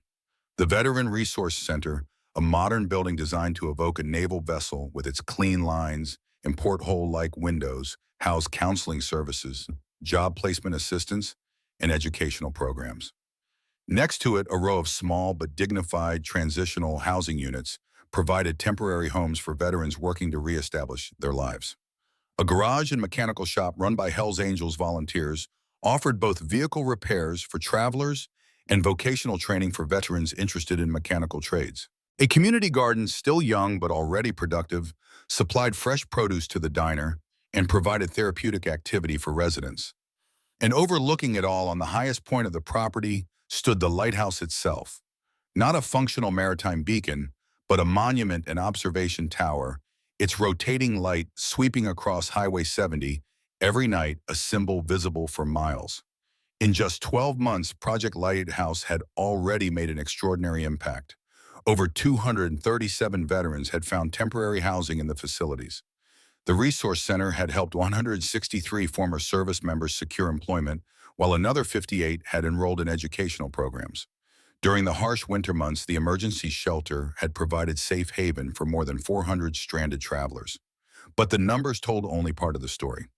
The Veteran Resource Center, a modern building designed to evoke a naval vessel with its clean lines and porthole-like windows, housed counseling services, job placement assistance, and educational programs. Next to it, a row of small but dignified transitional housing units provided temporary homes for veterans working to reestablish their lives. A garage and mechanical shop run by Hells Angels volunteers offered both vehicle repairs for travelers and vocational training for veterans interested in mechanical trades. A community garden, still young but already productive, supplied fresh produce to the diner and provided therapeutic activity for residents. And overlooking it all on the highest point of the property stood the lighthouse itself. Not a functional maritime beacon, but a monument and observation tower, its rotating light sweeping across Highway 70, every night a symbol visible for miles. In just 12 months, Project Lighthouse had already made an extraordinary impact. Over 237 veterans had found temporary housing in the facilities. The Resource Center had helped 163 former service members secure employment, while another 58 had enrolled in educational programs. During the harsh winter months, the emergency shelter had provided safe haven for more than 400 stranded travelers. But the numbers told only part of the story.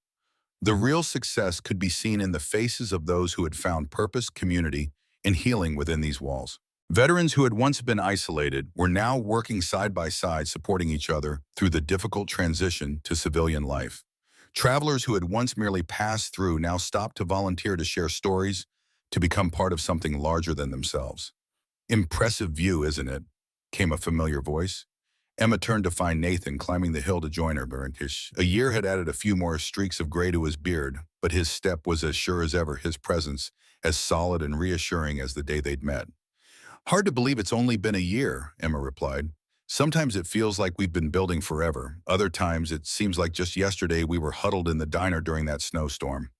The real success could be seen in the faces of those who had found purpose, community, and healing within these walls. Veterans who had once been isolated were now working side by side, supporting each other through the difficult transition to civilian life. Travelers who had once merely passed through now stopped to volunteer to share stories, to become part of something larger than themselves. "Impressive view, isn't it?" came a familiar voice. Emma turned to find Nathan climbing the hill to join her. A year had added a few more streaks of gray to his beard, but his step was as sure as ever, his presence as solid and reassuring as the day they'd met. "Hard to believe it's only been a year," Emma replied. "Sometimes it feels like we've been building forever. Other times it seems like just yesterday we were huddled in the diner during that snowstorm."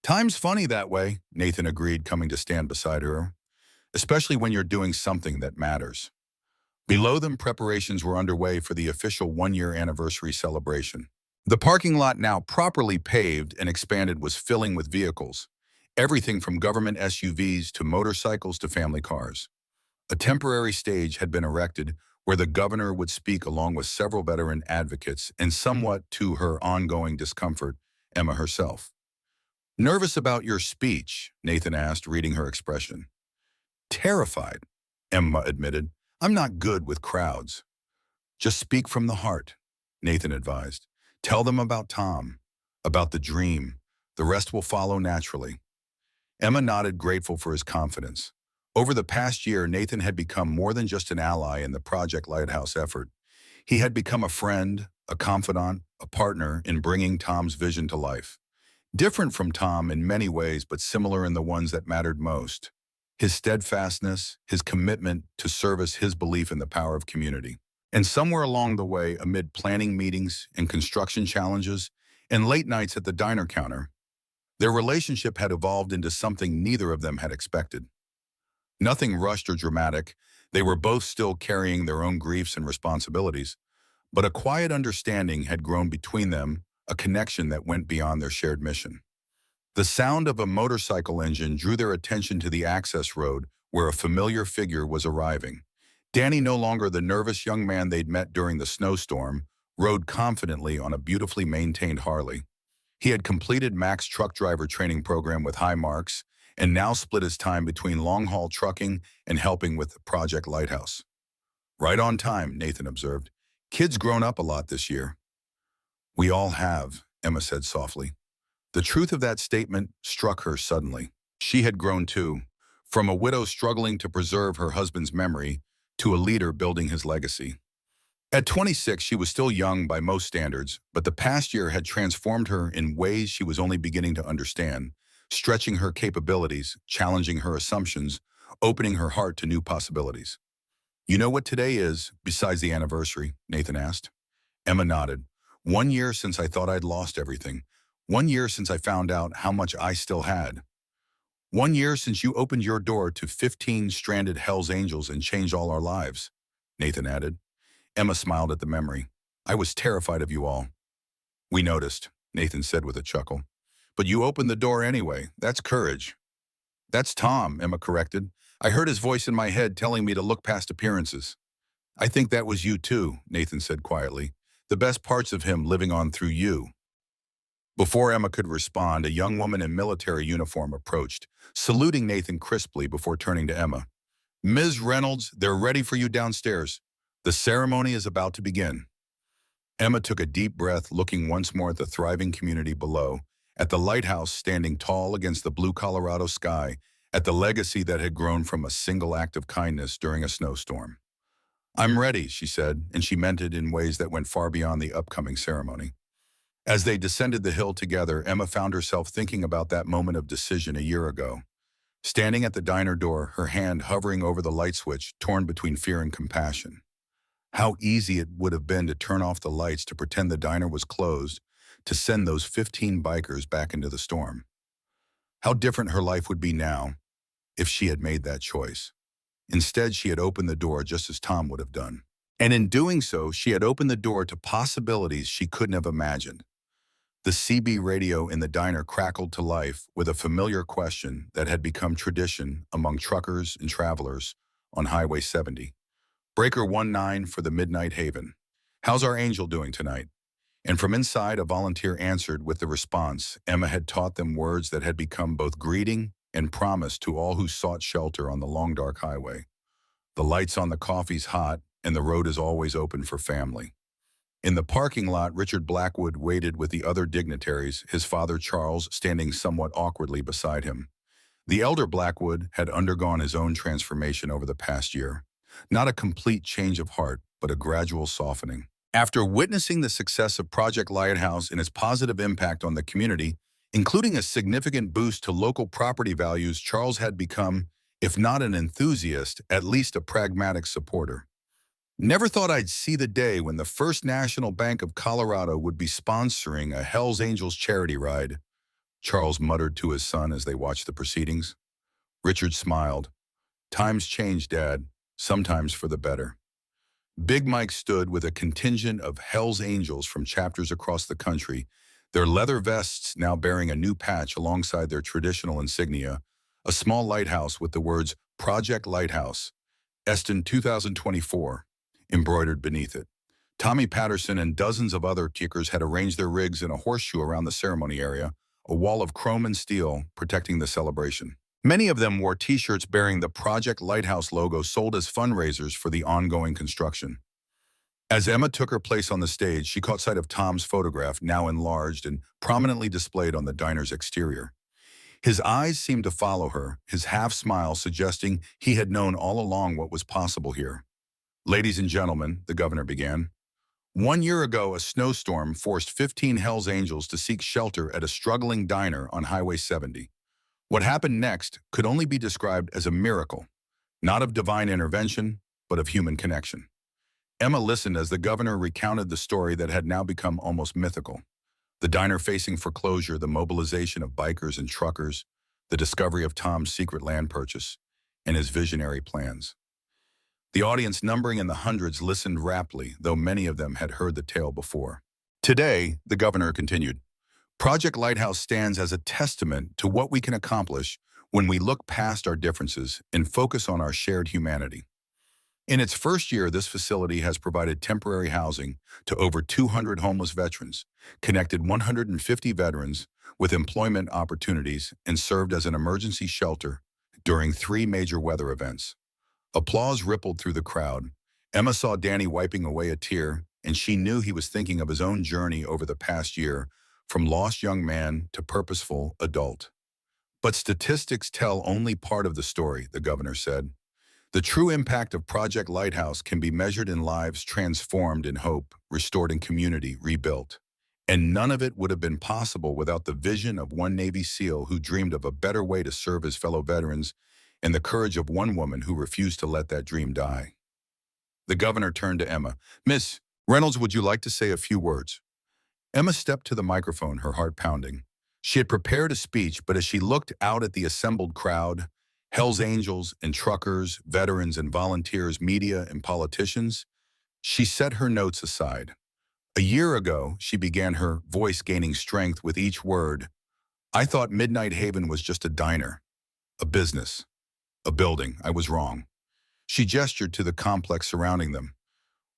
"Time's funny that way," Nathan agreed, coming to stand beside her, "especially when you're doing something that matters." Below them, preparations were underway for the official 1-year anniversary celebration. The parking lot, now properly paved and expanded, was filling with vehicles. Everything from government SUVs to motorcycles to family cars. A temporary stage had been erected where the governor would speak along with several veteran advocates, and somewhat to her ongoing discomfort, Emma herself. "Nervous about your speech?" Nathan asked, reading her expression. "Terrified," Emma admitted. "I'm not good with crowds." "Just speak from the heart," Nathan advised. "Tell them about Tom, about the dream. The rest will follow naturally." Emma nodded, grateful for his confidence. Over the past year, Nathan had become more than just an ally in the Project Lighthouse effort. He had become a friend, a confidant, a partner in bringing Tom's vision to life. Different from Tom in many ways, but similar in the ones that mattered most. His steadfastness, his commitment to service, his belief in the power of community. And somewhere along the way, amid planning meetings and construction challenges and late nights at the diner counter, their relationship had evolved into something neither of them had expected. Nothing rushed or dramatic. They were both still carrying their own griefs and responsibilities, but a quiet understanding had grown between them, a connection that went beyond their shared mission. The sound of a motorcycle engine drew their attention to the access road where a familiar figure was arriving. Danny, no longer the nervous young man they'd met during the snowstorm, rode confidently on a beautifully maintained Harley. He had completed Mac's truck driver training program with high marks and now split his time between long-haul trucking and helping with Project Lighthouse. "Right on time," Nathan observed. "Kid's grown up a lot this year." "We all have," Emma said softly. The truth of that statement struck her suddenly. She had grown too, from a widow struggling to preserve her husband's memory to a leader building his legacy. At 26, she was still young by most standards, but the past year had transformed her in ways she was only beginning to understand, stretching her capabilities, challenging her assumptions, opening her heart to new possibilities. "You know what today is, besides the anniversary?" Nathan asked. Emma nodded. "1 year since I thought I'd lost everything. 1 year since I found out how much I still had. 1 year since you opened your door to 15 stranded Hell's Angels and changed all our lives," Nathan added. Emma smiled at the memory. "I was terrified of you all." "We noticed," Nathan said with a chuckle. "But you opened the door anyway. That's courage." "That's Tom," Emma corrected. "I heard his voice in my head telling me to look past appearances." "I think that was you too," Nathan said quietly. "The best parts of him living on through you." Before Emma could respond, a young woman in military uniform approached, saluting Nathan crisply before turning to Emma. "Ms. Reynolds, they're ready for you downstairs. The ceremony is about to begin." Emma took a deep breath, looking once more at the thriving community below, at the lighthouse standing tall against the blue Colorado sky, at the legacy that had grown from a single act of kindness during a snowstorm. "I'm ready," she said, and she meant it in ways that went far beyond the upcoming ceremony. As they descended the hill together, Emma found herself thinking about that moment of decision a year ago. Standing at the diner door, her hand hovering over the light switch, torn between fear and compassion. How easy it would have been to turn off the lights, to pretend the diner was closed, to send those 15 bikers back into the storm. How different her life would be now if she had made that choice. Instead, she had opened the door just as Tom would have done. And in doing so, she had opened the door to possibilities she couldn't have imagined. The CB radio in the diner crackled to life with a familiar question that had become tradition among truckers and travelers on Highway 70. "Breaker 19 for the Midnight Haven. How's our angel doing tonight?" And from inside, a volunteer answered with the response. Emma had taught them words that had become both greeting and promise to all who sought shelter on the long dark highway. "The lights on the coffee's hot, and the road is always open for family." In the parking lot, Richard Blackwood waited with the other dignitaries, his father Charles standing somewhat awkwardly beside him. The elder Blackwood had undergone his own transformation over the past year. Not a complete change of heart, but a gradual softening. After witnessing the success of Project Lighthouse and its positive impact on the community, including a significant boost to local property values, Charles had become, if not an enthusiast, at least a pragmatic supporter. "Never thought I'd see the day when the First National Bank of Colorado would be sponsoring a Hells Angels charity ride," Charles muttered to his son as they watched the proceedings. Richard smiled. "Times change, Dad, sometimes for the better." Big Mike stood with a contingent of Hells Angels from chapters across the country, their leather vests now bearing a new patch alongside their traditional insignia, a small lighthouse with the words "Project Lighthouse, Eston 2024, embroidered beneath it. Tommy Patterson and dozens of other kickers had arranged their rigs in a horseshoe around the ceremony area, a wall of chrome and steel protecting the celebration. Many of them wore T-shirts bearing the Project Lighthouse logo, sold as fundraisers for the ongoing construction. As Emma took her place on the stage, she caught sight of Tom's photograph, now enlarged and prominently displayed on the diner's exterior. His eyes seemed to follow her, his half-smile suggesting he had known all along what was possible here. "Ladies and gentlemen," the governor began, "1 year ago, a snowstorm forced 15 Hells Angels to seek shelter at a struggling diner on Highway 70. What happened next could only be described as a miracle, not of divine intervention, but of human connection." Emma listened as the governor recounted the story that had now become almost mythical. The diner facing foreclosure, the mobilization of bikers and truckers, the discovery of Tom's secret land purchase, and his visionary plans. The audience, numbering in the hundreds, listened raptly, though many of them had heard the tale before. "Today," the governor continued, "Project Lighthouse stands as a testament to what we can accomplish when we look past our differences and focus on our shared humanity. In its first year, this facility has provided temporary housing to over 200 homeless veterans, connected 150 veterans with employment opportunities, and served as an emergency shelter during 3 major weather events." Applause rippled through the crowd. Emma saw Danny wiping away a tear, and she knew he was thinking of his own journey over the past year, from lost young man to purposeful adult. But statistics tell only part of the story, the governor said. The true impact of Project Lighthouse can be measured in lives transformed in hope, restored in community, rebuilt. And none of it would have been possible without the vision of one Navy SEAL who dreamed of a better way to serve his fellow veterans and the courage of one woman who refused to let that dream die. The governor turned to Emma. Miss Reynolds, would you like to say a few words? Emma stepped to the microphone, her heart pounding. She had prepared a speech, but as she looked out at the assembled crowd, Hell's Angels and truckers, veterans and volunteers, media and politicians, she set her notes aside. A year ago, she began, her voice gaining strength with each word. I thought Midnight Haven was just a diner, a business, a building. I was wrong. She gestured to the complex surrounding them.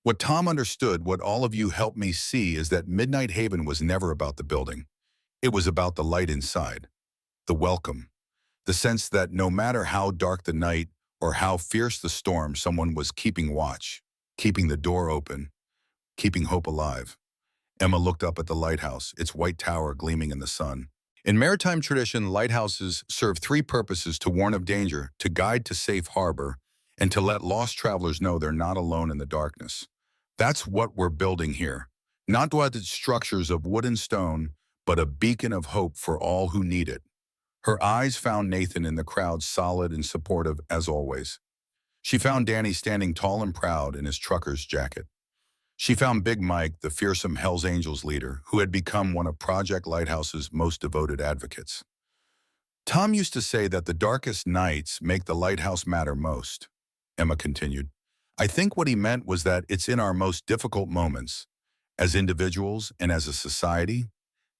What Tom understood, what all of you helped me see, is that Midnight Haven was never about the building. It was about the light inside, the welcome, the sense that no matter how dark the night or how fierce the storm, someone was keeping watch, keeping the door open, keeping hope alive. Emma looked up at the lighthouse, its white tower gleaming in the sun. In maritime tradition, lighthouses serve three purposes: to warn of danger, to guide to safe harbor, and to let lost travelers know they're not alone in the darkness. That's what we're building here. Not dwarfed structures of wood and stone, but a beacon of hope for all who need it. Her eyes found Nathan in the crowd, solid and supportive as always. She found Danny standing tall and proud in his trucker's jacket. She found Big Mike, the fearsome Hells Angels leader, who had become one of Project Lighthouse's most devoted advocates. Tom used to say that the darkest nights make the lighthouse matter most, Emma continued. I think what he meant was that it's in our most difficult moments, as individuals and as a society,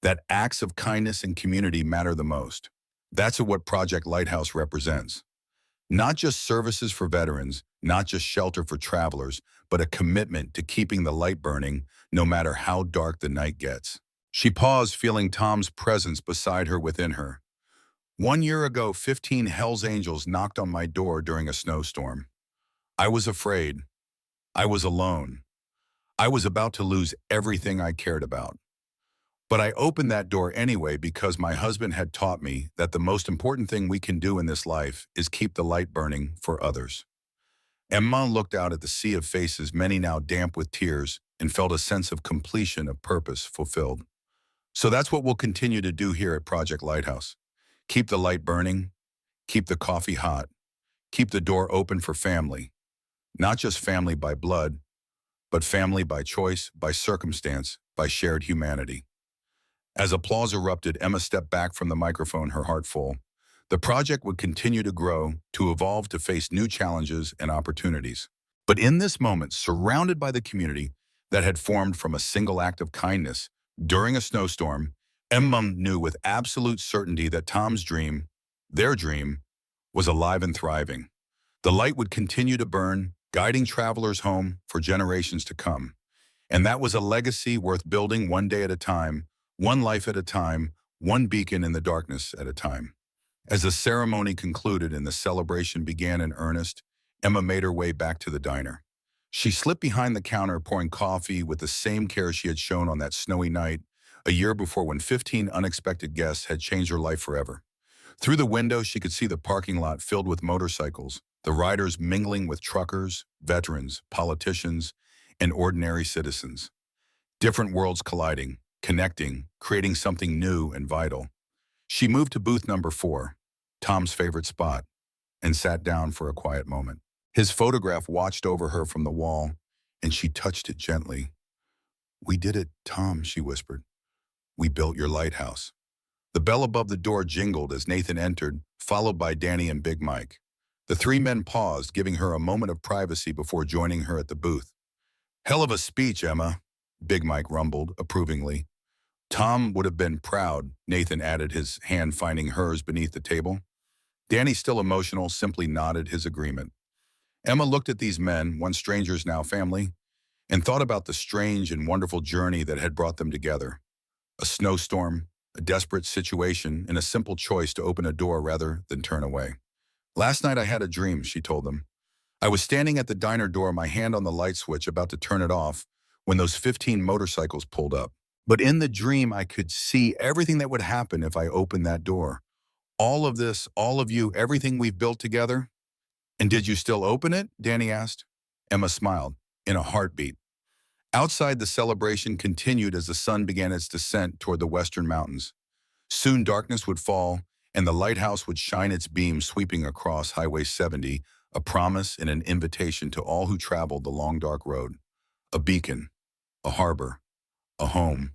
that acts of kindness and community matter the most. That's what Project Lighthouse represents. Not just services for veterans, not just shelter for travelers, but a commitment to keeping the light burning no matter how dark the night gets. She paused, feeling Tom's presence beside her, within her. 1 year ago, 15 Hells Angels knocked on my door during a snowstorm. I was afraid. I was alone. I was about to lose everything I cared about. But I opened that door anyway because my husband had taught me that the most important thing we can do in this life is keep the light burning for others. Emma looked out at the sea of faces, many now damp with tears, and felt a sense of completion, of purpose fulfilled. So that's what we'll continue to do here at Project Lighthouse. Keep the light burning, keep the coffee hot, keep the door open for family. Not just family by blood, but family by choice, by circumstance, by shared humanity. As applause erupted, Emma stepped back from the microphone, her heart full. The project would continue to grow, to evolve, to face new challenges and opportunities. But in this moment, surrounded by the community that had formed from a single act of kindness during a snowstorm, Emma knew with absolute certainty that Tom's dream, their dream, was alive and thriving. The light would continue to burn, guiding travelers home for generations to come. And that was a legacy worth building, one day at a time, one life at a time, one beacon in the darkness at a time. As the ceremony concluded and the celebration began in earnest, Emma made her way back to the diner. She slipped behind the counter, pouring coffee with the same care she had shown on that snowy night a year before, when 15 unexpected guests had changed her life forever. Through the window, she could see the parking lot filled with motorcycles, the riders mingling with truckers, veterans, politicians, and ordinary citizens. Different worlds colliding, connecting, creating something new and vital. She moved to booth number 4, Tom's favorite spot, and sat down for a quiet moment. His photograph watched over her from the wall, and she touched it gently. We did it, Tom, she whispered. We built your lighthouse. The bell above the door jingled as Nathan entered, followed by Danny and Big Mike. The three men paused, giving her a moment of privacy before joining her at the booth. Hell of a speech, Emma, Big Mike rumbled approvingly. Tom would have been proud, Nathan added, his hand finding hers beneath the table. Danny, still emotional, simply nodded his agreement. Emma looked at these men, once strangers now family, and thought about the strange and wonderful journey that had brought them together. A snowstorm, a desperate situation, and a simple choice to open a door rather than turn away. Last night I had a dream, she told them. I was standing at the diner door, my hand on the light switch, about to turn it off, when those 15 motorcycles pulled up. But in the dream, I could see everything that would happen if I opened that door. All of this, all of you, everything we've built together? And did you still open it? Danny asked. Emma smiled, in a heartbeat. Outside, the celebration continued as the sun began its descent toward the western mountains. Soon darkness would fall, and the lighthouse would shine its beams sweeping across Highway 70, a promise and an invitation to all who traveled the long dark road. A beacon, a harbor, a home.